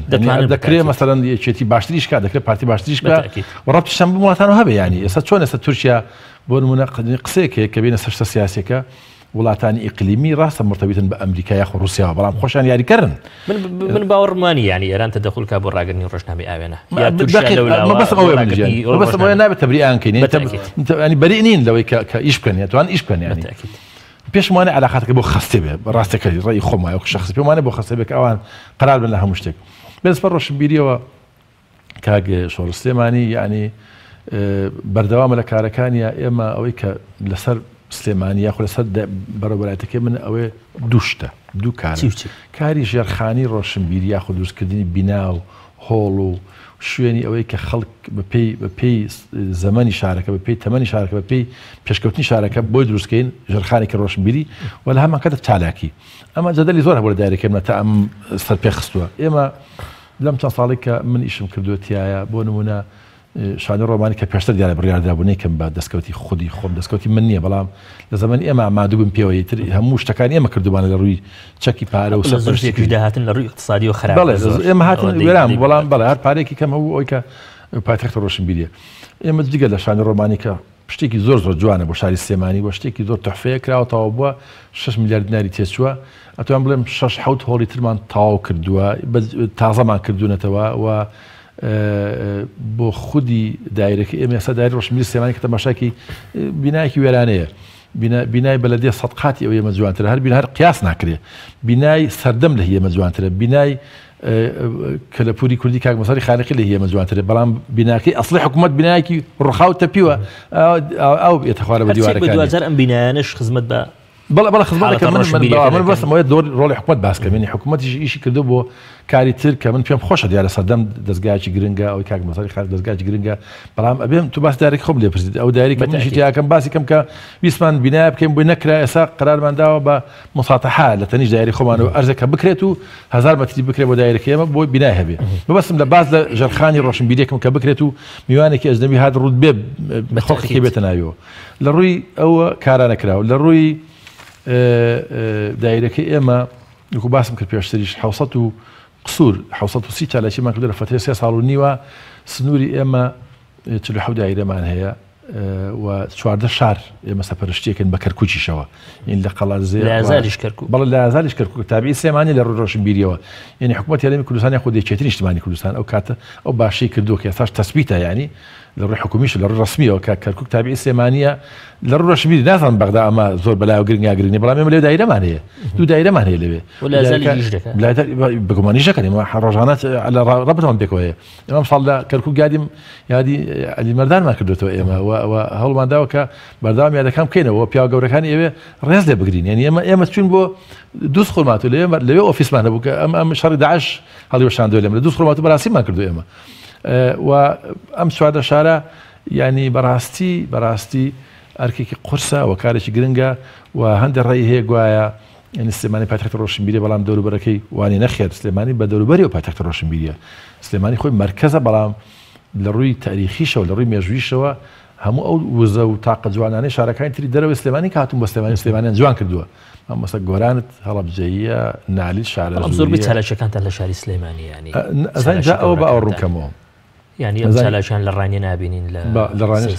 B: دەکرێت مەسەڵەن یەکێتی باشتریش کات دەکرێت پارتی باشتریش بکات و ڕەبتیشان بە وڵاتانەوە هەبێ ینی ئێستا چۆن ئێستا تورکیا بۆ نمونە قسەیەکەیە کە بینە سەرشتە سیاسیەکە وڵاتانی ئیقلیمی ڕاستە مرتبطن بە ئەمریکا یاخۆ رووسیا بەڵام خۆشیان یاریکردن
A: من باوەڕمانی ینی ئێران تەدەخل کا بۆ ڕاگرنی ڕۆژنامەی ئاوێنە
B: بەس ئەوەیە نابێت تەبریئانکەین ینی بەریء نین لەوەی کە ئیش بکەن یاتوان ئیش بکەن ینی پێشمانە علاقاتەکە بۆ خەستێ بێ ڕاستەکەی ڕێی خۆمە ئەو شخص پێمانە بۆ خەستێ بێ کە ئەوان قرار بن لە هەموو شتێک بەسپەر ڕۆشنبیریەوە کاک شۆڕ سلێمانی یعنی بەردەوامە لە کارەکانیە ئێمە ئەوەی کە لەسەر سلێمانی یاخۆ لەسەر بەڕێوەبەرایەتەکەی من ئەوێ دووشتە دوو کاری ژێرخانی ڕۆشنبیری یاخۆ دروستکردنی بینا و هۆڵ و شوێنی ئەوەی کە خەڵک بەپێی زەمەنی شارەکە بەپێی تەمەنی شارەکە بەپێی پێشکەوتنی شارەکە بۆی دروستکەین ژێرخانێکی ڕۆشنبیری و لە هەمان کاتە چالاکی ئەمە جەدەلی زۆر هەبوو لە دایرەکەمە تا ئەم سەر پێ خستووە ئێمە لەم چەند ساڵی کە من ئیشم کردووەتیایە بۆ نمونە شانی ڕۆمانی کە پێشتر دیارە بڕیاردابوونەی کەم بە دەستکەوتی خودی خۆم دەستکەوتی من نییە بەڵام لە زەمەنی ئێمە ئامادوو بن پێوەی تر هەموو شتەکانی ئێمە کردومانە لە ڕووی چەکی پارە و
A: سەرشتێکی داهاتن لە ڕووی اقتصادی و خراپ
B: ئێمە هاتن وێران بەڵام بەڵێ هەر پارێکی کەم هەبوو ئەوی کە پایتەختە ڕۆشنبیریە ئێمە دیگە لە شانی ڕۆمانی کە شتێکی زۆر جوانە بۆ شاری سلێمانی بۆ شتێکی زۆر تۆحفەیە کراوەتەوە بووە 6 میلیارد دیناری تێچووە ئەتوان بڵێم 6-7 هۆڵی ترمان تەواو کردووە تازەمان کردوونەتەوە و بۆ خودی دایرەکە ئێمە ئێستا دایرە ڕۆشنبیری سلێمانی کە تەماشاکی بینایەکی وێرانەیە بینای بەلەدێ سەدقاتی ئەو ئێمە جوانترە هەر بینە هەر قیاس ناکرێ بینای سەردەم لە هی ئێمە جوانترە بینای کە لە پووری کوردی کاک مەسەری خالقی لە هەیە مەجوانترێ بەڵام بیناکەی ئەسڵی حکوومەت بینایەکی ڕخاو تەپیوە ئەو بێتەخوارە بە دیوارەکانی
A: 2000 ئەم بینایانش خزمەت بە
B: بەڵە خزمەتەکە من بەستمەوەی دۆڕی حکوومەت باسکەمێنی حکوومەتیش ئیشی کردو بۆ کاری تر کە من پێم خۆشە دیارە سەردەم دەستگایکی گرنگە ئەوی کاک مەسەری خالق دەستگایکی گرنگە بەڵام ئەبێم تو باس دارێک خۆم لێ پرسیت ئەو دایرێک منیشی تیاکەم باسی کەم کە ویسمان بینایە بکەین بۆی نەکرا ئێستا قەرارمانداوە بە مساتەحا لە تەنیش دایری خۆمانەوە ئەرزەکە بکرێت و 1000 مەتری بکرێت بۆ دایرەکە ئێمە بۆی بینای هەبێ ببەستم لە باز لە ژەرخانی ڕۆشنبیریەکەم کە بکرێت و میوانێکی ئەجنەبی هات ڕوود بێ خەڵکێکی بێتە ناویەوە لە ڕووی ئەوە کارانە کراوە لە ڕووی دایرەکەی ئێمە وەکو باسم کرد پێشتریش 600 و قسوور 630 چالاکیمان کردو لە فترەی 3 ساڵ و نیوە سنووری ئێمە 47 دایرەمان هەیە و 14 شار ئێمە سەپەرشتیەکەن بە کەرکووکیشەوە این لە قەڵارزێ بەڵێ لە ئازاریش کەرکووک تابعی سێمانی لە ڕۆژنبیریەوە یعنی حکوومەت یاریمی کوردستانی خۆ دەیەکێترین نیشتیمانی کوردستان ئەو کاتە ئەو باشەی کردووە کە ئێستاش تەسبیتە یعنی لە ڕووی حکومیش لە ڕووی ڕسمیەوە کە کەرکووک تابعی سێمانیە لە ڕووی ڕۆژنبیری نازانم بەغدا ئەمە زۆر بەلایەوە گرنگی بەڵام ئێمە لێ دایرەمان هەیە دوو دایرەمان هەیە لەوێ بگومانیش دەکەن ئێمە ڕۆژانە لە ڕەبتەوەم پێکەوە هەیە ئێمە ساڵ لە کەرکووک گادیم یادی عەلی مەردانمان کردوێتەوە ئێمە هەوڵمانداوە کە بەردەوام یادەکان بکەینەوە پیاوە گەورەکانی ئێوێ ڕێز لێ بگرین یعنی ئێمە چوین بۆ دووس خورمات و لەوێ ئۆفیسمان هەبوو کە ئەم شەڕی داعش هەڵیوەشاندووە لێمە لە دووس خورمات و بەڕاستیمان کردو ئێمە و ئەم 14 شارە ینی بەڕاستی ئەرکێکی قورسە و کارێکی گرنگە و هەندێک ڕێی هەیە گوایە یعنی سلێمانی پایتەختی ڕۆشنبیریە بەڵام دەوروبەرەکەی وانی نەخێر سلێمانی بە دەوروبەری و پایتەختی ڕۆشنبیریە سلێمانی خۆی مەرکەزە بەڵام لە ڕووی تاریخیشەوە لە ڕووی مێژوویشەوە هەموو ئەو وزە و تاقە جوانانەی شارەکانی تری دەرەوەی سلێمانی کاتون بە سلێمانیان جوان کردووە مەسە گۆرانت هەڵەبجەیە نالی شارە
A: زۆر چالاکیەکانتان لە شاری سلێمانی ینی
B: ئەزانجا ئەوە بە ئەو ڕووکەمەوە
A: ینی ئەم چالاکیان لە ڕانی نابینین
B: لە ڕانی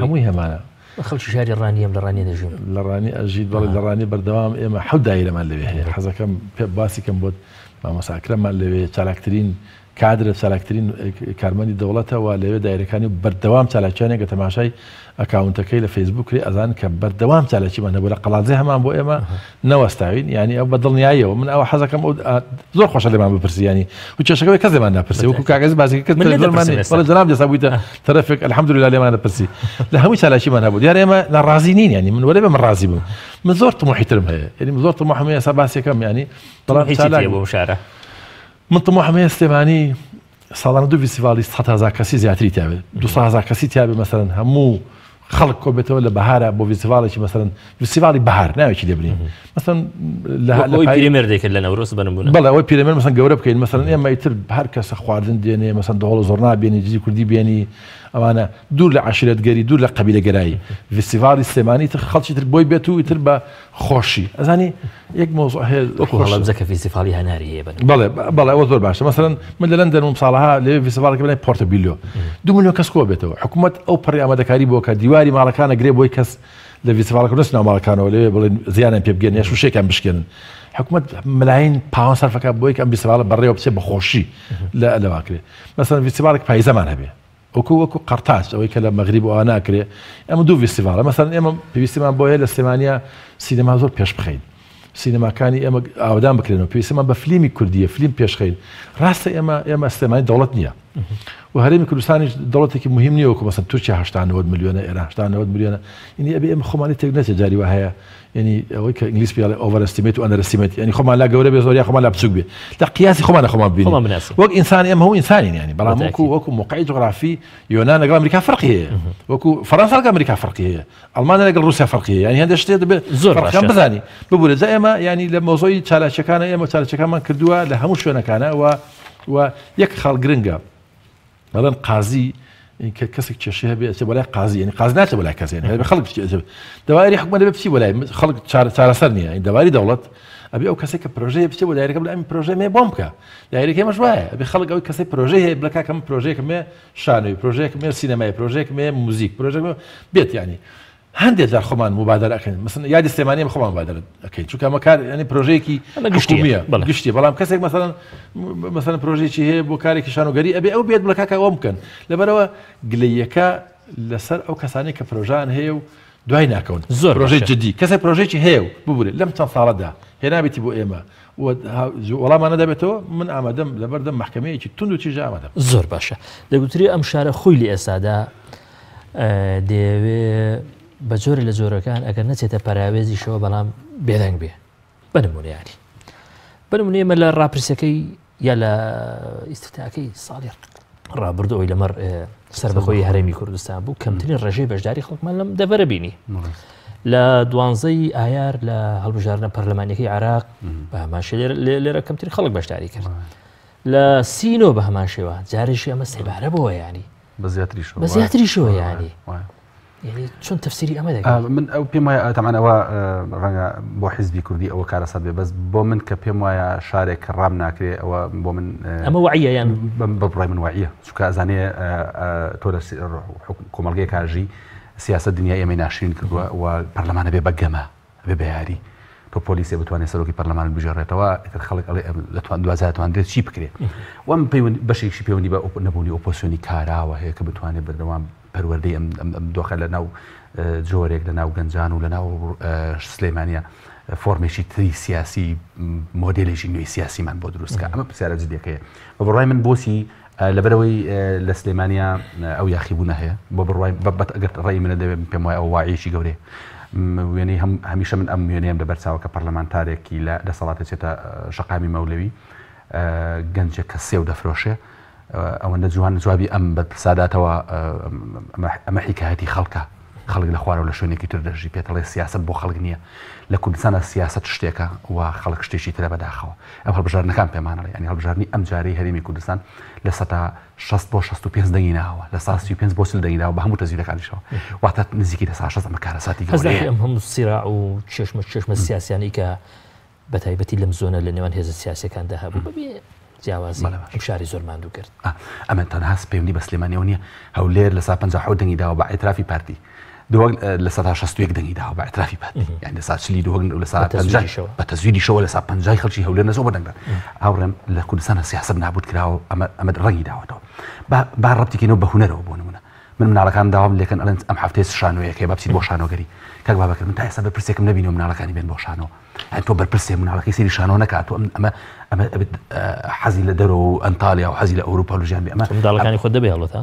B: هەمووی هەمانە
A: خەڵکی شاری ڕانیم لە ڕانی دەژین
B: لە ڕانی ئەژید بەڵێ لە ڕانی بەردەوام ئێمە حەوت دایرەمان لەوێ هەیە حەزەکەم پێ باسی کەم بۆت مامەساکرەمان لەوێ چالاکترین کادرە چالاکترین کارمەندی دەوڵەتەوە لەوێ دایرەکانی بەردەوام چالاکیانێکە تەماشای ئەکاونتەکەی لە فەیسبوک کرێ ئەزان کە بەردەوام چالاکیمان هەبوو لە قەڵازێ هەمان بۆ ئێمە نەوەستاوین ینی ئەو بەدڵنیاییەوە من ئەوە حەزەکەم زۆر خۆشە لێمان بپرسی ینی و کێشەکەی کەسێمان ناپرسی وەکو کاگەزی بازیکە بەڵێ جەناب دەسا بوویتە تەرەفێک الحەمدولله لێمان نەپرسی لە هەمووی چالاکیمان هەبوو دیارە ئێمە ناڕازی نین ینی من وەرێ بە من ڕازی بووم من زۆر طموحیترم هەیە ینی من زۆر طموحم هەیە ئێستا باسیەکەم ینی
A: بەڵام چالاک بۆ شارە
B: من طموحم هەیە سلێمانی ساڵانە دوو فیستیڤالی 100,000 کەسی زیاتری تیاوێت 200,000 کەسی تیاوێت مەسەرەن هەموو خەڵک کۆبێتەوە لە بەهارە بۆ فیستیڤالێکی مەسەرەن فیستیڤالی بەهار ناوێکی دەبرین مەسەن
A: لە پیرێمێر دەکرد لە نەورۆز بنمونە
B: بەڵێ ئەوەی پیرێمێر مەسەن گەورە بکەین مەسەرەن ئێمە ئیتر هەر کەسە خواردن دێنێ مەسەن دەوڵە زۆر نابێنی جدی کوردی بێنی ئەوانە دوور لە عەشیرەتگەری دوور لە قەبیلەگەرایی فیستیڤالی سلێمانی تر خەڵکی تر بۆی بێت و ئیتر بە خۆشی ئەزانی یەک مۆزوع هەیە
A: هەڵەبجەکە فیستیڤالی هەناری هەیە
B: بەڵێ ئەوە زۆر باشە مەسەرەن من لە لەندەن ساڵها لێ فیستیڤالێک بڵێ پۆرتۆبیلیۆ 2 ملیۆن کەس کۆ بێتەوە حکوومەت ئەو پڕی ئامادەکاری بۆ کە دیواری ماڵەکانە گرێ بۆی کەس لە فیستیڤالەکە نووس ماڵەکانەوە لێ بڵێن زیانیان پێ بگەن یا شوشێکیان بشکێنن حکوومەت ملاین پاوان سەرفەکە بۆی ئەم فیستیڤالە بەڕێوە بچێت بە خۆشی لەوا کرێ مەسەن فیستیڤالێک پایزەمان هەبێ وەکو قەرتاج ئەوەی کە لە مەغریب ئەوە ناکرێ ئەمە دوو فیستیڤالە مەسەن ئێمە پێویستیمان بۆ هەیە لە سلێمانیا سینەما زۆر پێش بخەین سینەماکانی ئێمە ئاودان بکرێنەوە پێویستیمان بە فیلمی کوردیە فیلم پێشخەین ڕاستە ئێمە سلێمانی دەوڵەت نییە و هەرێمی کوردستانیش دەوڵەتێکی مهم نییە وەکو مەسەن تورکیا 80 ملیۆنە ئێران 80 ملیۆنە ینی ئەبێ ئێمە خۆمانی تێک نەچێت جاری وا هەیە ینی ئەوەی کە ئینگلیس پێڵێ ئۆڤەرستیمیت و ئەندەرستیمیت ینی خۆمان لا گەورە بێ زۆر یا خۆمان لا بچووک بێ لە قیاسی خۆمان ببینین وەک ئینسان ئێمە هەموو ئینسانین ینی بەڵام وەکو موقعی جغرافی یۆنان لەگەڵ ئەمریکا فەرقی هەیە وەکو فەڕەنسا لەگەڵ ئەمریکا فەرقی هەیە ئەڵمانیا لەگەڵ رووسیا فەرقی هەیە ینی هەندێک شتێک دەبێت
A: زۆر
B: فەرقیان بزانی ببوورە جا ئێمە ینی لە مۆزۆی چالاکیەکانە ئێمە چالاکیەکانمان کردووە لە هەموو شوێنەکانە و یەک خەڵ گرنگە بەڵێن قازی کە کەسێک کێشەی هەبێ ئەچێ بۆ لای قازی ینی قازی ناچێت بۆ لای کەس ینی هەبێ خەڵک دەواری حکومەت دەبێ بچی بۆ لای خەڵک چارەسەر نییە ینی دەواری دەوڵەت ئەبێ ئەو کەسێک کە پرۆژەیە بچێت بۆ دایرەکە بڵێ ئەم پرۆژەی مێ بۆم بکە دایرەکەی ئێمەش وایە ئەبێ خەڵک ئەوەی کەسەی پرۆژەی هەیە بڵێ کاکەم پرۆژەیەکم مێ شانۆی پرۆژەیەکم مێ سینەمای پرۆژەیەکم مێ موزیک پرۆژەکە بێت ینی هەندێک جار خۆمان مبادرە ئەەکەین مەسەن یادی سلێمانی خۆمان مبادرە ئەەکەین چونکە ئەمە کار ینی پرۆژەیەکی گشتیە گشتی بەڵام کەسێک مەسەن پرۆژێکی هەیە بۆ کارێکی شانۆگەری ئەبێ ئەو بێت بڵێ کاکە ئەوە بکەن لەبەرەوە گلەیەکە لەسەر ئەو کەسانەی کە پرۆژان هەیە و دوای ناکەون زۆر پرۆژەی جدی کەسێک پرۆژێکی هەیە و ببورێت لەم چەند ساڵەدا هێنابێتی بۆ ئێمە وەڵامان نەدەبێتەوە من ئامادەم لەبەردەم محکەمەیەکی تونند و چیژە ئامادەم.
A: زۆر باشە دەگوتری ئەم شارە خۆی لە ئێستادا دەیەوێ بە جۆرە لە جۆرەکان ئەگەر نەچێتە پەراوێزیشەوە بەڵام بێدەنگ بێ بەنمونیانی بەنمونێمە لە ڕاپرسەکەی یا لە ئیستفتاکەی ساڵی ڕابردەوەی لەمەڕ سەربەخۆی هەرێمی کوردستان بوو کەمترین ڕێژەی بەشداری خەڵکمان لەم دەڤەرە بینی لە 12 ئایار لە هەڵبژاردنە پەرلەمانیەکەی عێراق بە هەماشە لێرە کەمترین خەڵک بەشداری کرد لە سینۆ بە هەمان شێوە جارێکی ئەمە سێبارە بەوە ینی بە زیاتریشەوە ینی يعني چۆن تەفسیری ئەمە دەکەن
C: من ئەو پێم وایە تەمان ئەوە ڕەنگە بۆ حیزبی کوردی ئەوە کارەسات بێ بەس بۆ من کە پێم وایە شارێک کە ڕام ناکرێ ئەوە بۆ من
A: ئەمە وعیە یان
C: بەڕای من وعیە چونکە ئەزانێ تۆ لە کۆمەڵگەی کاژی سیاست دنیای ئێمەی ناشرین کردووە و پەرلەمانە بێ بەگەمە بێ بەیاری تۆ پۆلیسێ بتوانێت سەرۆکی پەرلەمان بژێڕێتەوە ئیتر خەڵک لە دوازارتوانێت چی بکرێت وەم بەشێکی پەیوەندی بە نەبوونی ئۆپۆسیۆنی کاراوە هەیە کە بتوانێت بەردەوام پەروەردەی ئەم دۆخە لە ناو جۆرێک لە ناو گەنجان و لە ناو سلێمانیە فۆرمێکی تری سیاسی مۆدلێکی نوێی سیاسیمان بۆ دروستکە ئەمە پرسیارە جدیەکەیە بە بڕای من بۆچی لەبەرەوەی لە سلێمانیا ئەو یاخیبوونە هەیە بۆ بڕای بەبەت ئەگەر ڕێی منە دەبێت پێم وایە ئەو واعیەکی گەورەیە وێنەی هەمیشە من ئەم وێنەیەم لەبەرچاوە کە پەرلەمانتارێکی لە دەسەڵاتە چێتە شەقامی مەولەوی گەنجێک کە سێو دەفرۆشێ ئەوەندە جوان جوابی ئەم بەساداتەوە ئەمە حیکایەتی خەڵکە خەڵک لە خوارەوە لە شوێنێکی تر دەژی پێتەڵێ سیاست بۆ خەڵک نییە لە کوردستانە سیاست شتێکە و خەڵک شتێکی ترە بەداخەوە ئەم هەڵبژارنەکان پێمانەڵێ ینی هەڵبژارنی ئەم جارەی هەرێمی کوردستان لە 60 بۆ 65 دەنگی ناوە لە 35 بۆ 40 دەنگی ناوە بە هەموو تەزیرەکانیشەوە واتە نزیکی لە 60 ئەمە کارەساتی گەورەیە
A: ئەم هەموو سیراع و چێشمە سیاسیانی کە بەتایبەتی لەم زۆنە لە نێوان هێزە سیاسیەکاندا هەبوو بەبێ جیاوازی ئەم شاری زۆر ماندوو کرد
C: ئەمە تەنها پەیوەندی بە سلێمانیەوە نییە هەولێر لە 57 دەنگی داوە بە ئێترافی پارتی لە 61 دەنگی داوە بە ئێترافی پارتی یعنی لە 42 لە 50 بە تەزویدیشەوە لە 50 خەڵکی هەولێر نەزۆ بەدەنگدا هاوڕێم لە کوردستانە سیاست نابوت کراوە ئەمە ڕەنگی داوەتەوە با ڕەبتیکەینەوە بە هونەرەوە بۆ نمونە من مناڵەکان داوام لێکن ئەڵێن ئەم هەفتەیە شانۆیەکەی با بچیت بۆ شانۆگەری کاک بابەکە من تا ئێستا بەرپرسێکم نەبینەوە مناڵەکانی بێن بۆ شانۆ تۆ بەرپرسێ مناڵەکەی سێری شانۆ نەکات ئەمە حەزی لە دەرەوە و ئەنتالیا و حەزی لە ئەوروپا و ژیان بێ ئەمە
A: منداڵەکانی خۆت دەبێ هەڵەتا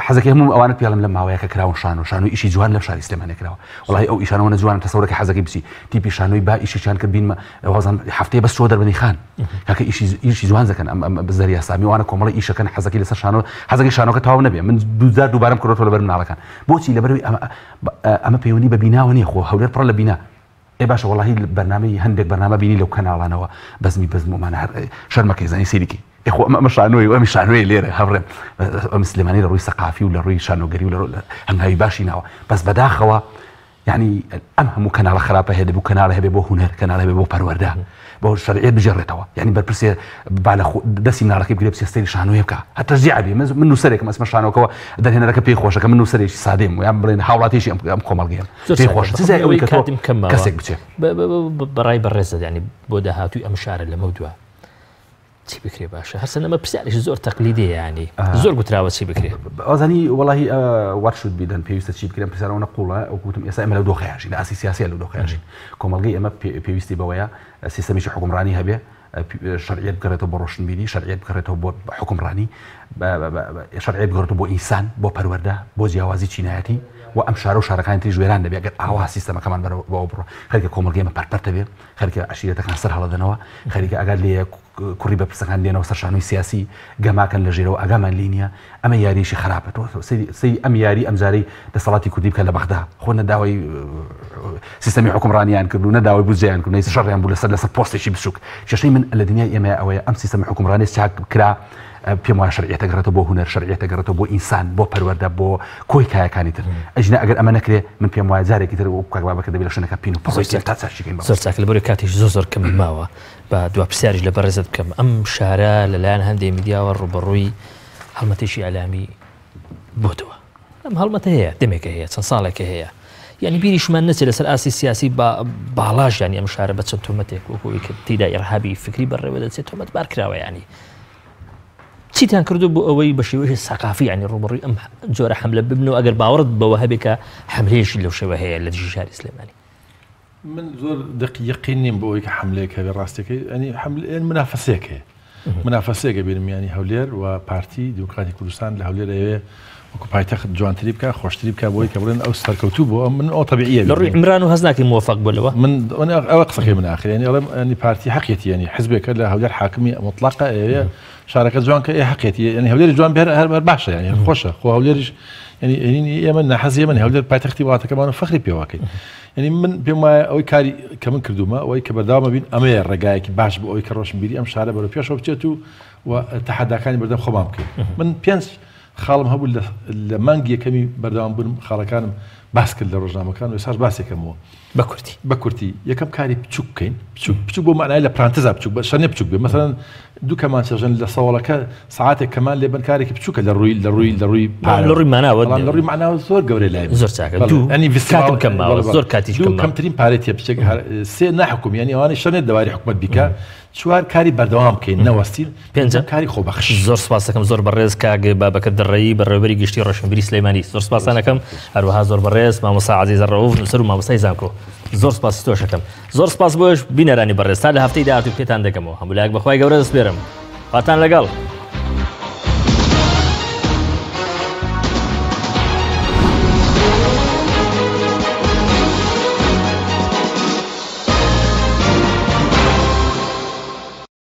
C: حەزەکەی هەموو ئەوانە پیاڵم لە ماوەیە کە کراون شانۆی ئیشی جوان لە شاری سلێمانێ کراوە وڵی ئەو ئیشانەوە نەجوانە تەسەورەکە حەزەکەی بچی تیپی شانۆی با ئیشیان کرد بینمە وازان هەفتەیە بەس چۆ دەربەنی خان کاکە ئیشی جوان دەکەن ئەم بزەری یاسامی وانە کۆمەڵی ئیشەکەن حەزەکەی لەسەر شانۆ حەزەکەی شانۆکە تەواو نەبێ من دووزار دووبارەم کردەوە لەبەر مناڵەکان بۆچی لەبەرەوەی ئەمە پەیوەندی بە بیناوە نییە خۆ هەولێر پڕە لە بینا ئێ باشە وڵی بەرنامەی هەندێک بەرنامە بینی لەو کەناڵانەوە بەزممانە شەرمەکەی زانی سێریکی ئەخۆ ئەمە شانۆی ئەمی شانۆی لێرە هەڕێم ئەم سلێمانی لە ڕووی سەقافی و لە ڕووی شانۆگەری و لە هەنگاوی باشی ناوە بەس بەداخەوە یعنی ئەم هەموو کەناڵە خراپە هەیە دەبوو کەناڵە هەبێ بۆ هونەر کەناڵ هەبێ بۆ پەروەردە بۆ شەرعیەت بژێڕێتەوە یعنی بەرپرسێ با لە دەستی مناڵەکەی بگرێ بچێ سەیری شانۆیە بکە هەتا جیعبی من نووسەرێکم ئەسمە شانۆکەوە دەرهێنەرەکە پێی خۆشەکە من نووسەرێکی سادەیم یان بڵێن هاوڵاتیشی ئەم کۆمەڵگەیە پێی خۆش ئەوەی کە کەسێک بچێت
A: بەڕای بەڕێزە ینی بۆ داهاتووی ئەم شارە لەمە دووە چی بکرێ باشە هەرسەنەمە پرسیارێکی زۆر تەقلیدی ینی زۆر گوتراوە چی بکرێ
C: ئازانی وڵی وارشود بیدەن پێویستە چی بکرێن پرسیارەوە نەقوڵە ئەوکوتم ئێستا ئێمە لەو دۆخەیەژین لە ئاسی سیاسی لەو دۆخەیەژین کۆمەڵگەی ئەمە پێویستی بەوەیە سیستەمیشی حکومڕانی هەبێ شەرعیەت بکڕێتەوە بۆ ڕۆشنبیری شەرعیەت بکڕێتەوە بۆ حکومڕانی شەرعیەت بکڕێتەوە بۆ ئینسان بۆ پەروەردە بۆ جیاوازی چینایەتی و ئەم شارە و شارەکانی تری ژێران دەبێت ئەگەر ئاوا سیستەمەکەمان بەوە بڕۆ خەریکە کۆمەڵگەی ئەمە پەرپەرتە بێ خەریکە عشیرەتەکان سەر هەڵەدەنەوە خەریکە ئەگەر لێ کوڕی بە پرسەکان دێنەوە سەر شانۆی سیاسی گەماکەن لە ژێرەوە ئەگامان لێ نییە ئەمە یاریشی خراپە سەی ئەم یاری ئەمجارەی دەسەڵاتی کوردی بکە لە بەغدا خۆ نەداوای سیستەمی حکومڕانیان کرد و نەداوای بودجەیان کرد نەی شەڕیان بوو لەسەر پۆستێکی بچووک کێشەی من لە دنیای ئێمە ئەوەیە ئەم سیستەمی حکومڕانی چاک کرا پێم وایە شەرعیەتە گەڕێتەوە بۆ هونەر شەرعیەتە گەڕێتەوە بۆ ئینسان بۆ پەروەردە بۆ کۆی کایەکانی تر ئەژنە ئەگەر ئەمە نەکرێ من پێم وایە جارێکی تر وەک کاک دەبێت لە شوێنەکە پین و پڕۆی تا چاشیکەین
A: زۆر چاک لەبەرەوەی کاتێک زۆر کەم ماوە بە دوا پرسیاریش لە بەڕێزت بکەم ئەم شارە لەلایەن هەندێک میدیاوە ڕوبەڕووی هەڵمەتێکی ئەلامی بۆتەوە ئەم هەڵمەتە هەیە دەمێکە هەیە چەند ساڵێکە هەیە یعنی بیریشمان نەچێت لەسەر ئاسی سیاسی باڵاش ینی ئەم شارە بە چەند تۆمەتێک وەکوی کە تیدا ئێرهابی فکری بەڕێوە دەچێت تۆمەت بار کراوە ینی چیتان کردو بۆ ئەوەی بە شێوەیەکی سەقافی ینی ڕوبەڕووی ئەم جۆرە حەملە ببنەوە ئەگەر باوەڕت بەوە هەبێت کە حەملەیەشی لەو شێوە هەیە لە دژی شاری سلێمانی
B: من زۆر دقیقین نیم بۆ ئەوەی کە حملەیەک هەبێ ڕاستەکەی ئەنی منافەسەیەک هەیە منافەسەیەکە بینم ینی هەولێر و پارتی دیموکراتی کوردستان لە هەولێر ئەوێ وەکو پایتەخت جوانتری بکە خۆشتری بکە بۆی کە بڵێن ئەو سەرکەوتوو بۆ من ئەو تەبیعیە
A: لە ڕووی عمران و هەز ناکەی موفق بۆلەوە
B: من ئەوە قسەکەی من ئاخر ینی ئەڵێم ئەنی پارتی حەقیەتی ینی حزبێکە لە هەولێر حاکمی مطلقە ئەوێ شارەکە جوان کە حەقیەتی ینی هەولێری جوان بێ هەر باشە ینی خۆشە خۆ هەولێریش ینی ئێمە نەحەزی من هەولێر پایتەختی وڵاتەکەمان فەخری پێواکەین ینی من پێم وایە ئەوەی کاری کە من کردومە ئەوەی کە بەرداوامە بین ئەمەیە ڕێگایەکی باش بۆ ئەوەی کە ڕۆشنبیری ئەم شارە بەرەو پێشەوە بچێت و تەحەداکانی بەردەم خۆمان بکەین من 5 خاڵم هەبوو لە مانگی یەکەمی بەردەوام بوونم خاڵەکانم باس کرد لە ڕۆژنامەکان و ئێساش باسێکەمەوە بە کورتی یەکەم کاری بچووک بکەین بچووک بۆ معنای لە پرانتزا بچووک بە شەنێ بچووک بێ مثلا دوو کەمان چێژن لە سەوڵەکە ساعاتێک کەمان لێبن کارێکی بچووکە لە ڕووی معناوە زۆر گەورەی لای
A: زۆر چاکە زۆر کاتی
B: کەمترین پارێتی بچێک سێ ناحکوم ینی ئەوانەی شەنێت دەواری حکومەت بیکە چوار کاری بەردەوام بکەین نەوەستین
A: پێنجەم
B: کاری خۆبەخش
A: زۆر سپاس دەکەم زۆر بەڕێز کاگ بابەکر دڕەیی بەڕێوەبەری گشتی ڕۆشنبیری سلەیمانی زۆر سپاسان دەکەم هەروەها زۆر بەڕێز مامۆستا عەزیز ڕەوف نووسەر و مامۆستای زانکۆ زۆر سپاس تۆشەکەم زۆر سپاس بۆش بینەرانی بەڕێز تا لە هەفتەی داهاتوو پێتان دەکەمەوە هەموو لایەک بەخوای گەورە دەسپێرم خاتان لەگەڵ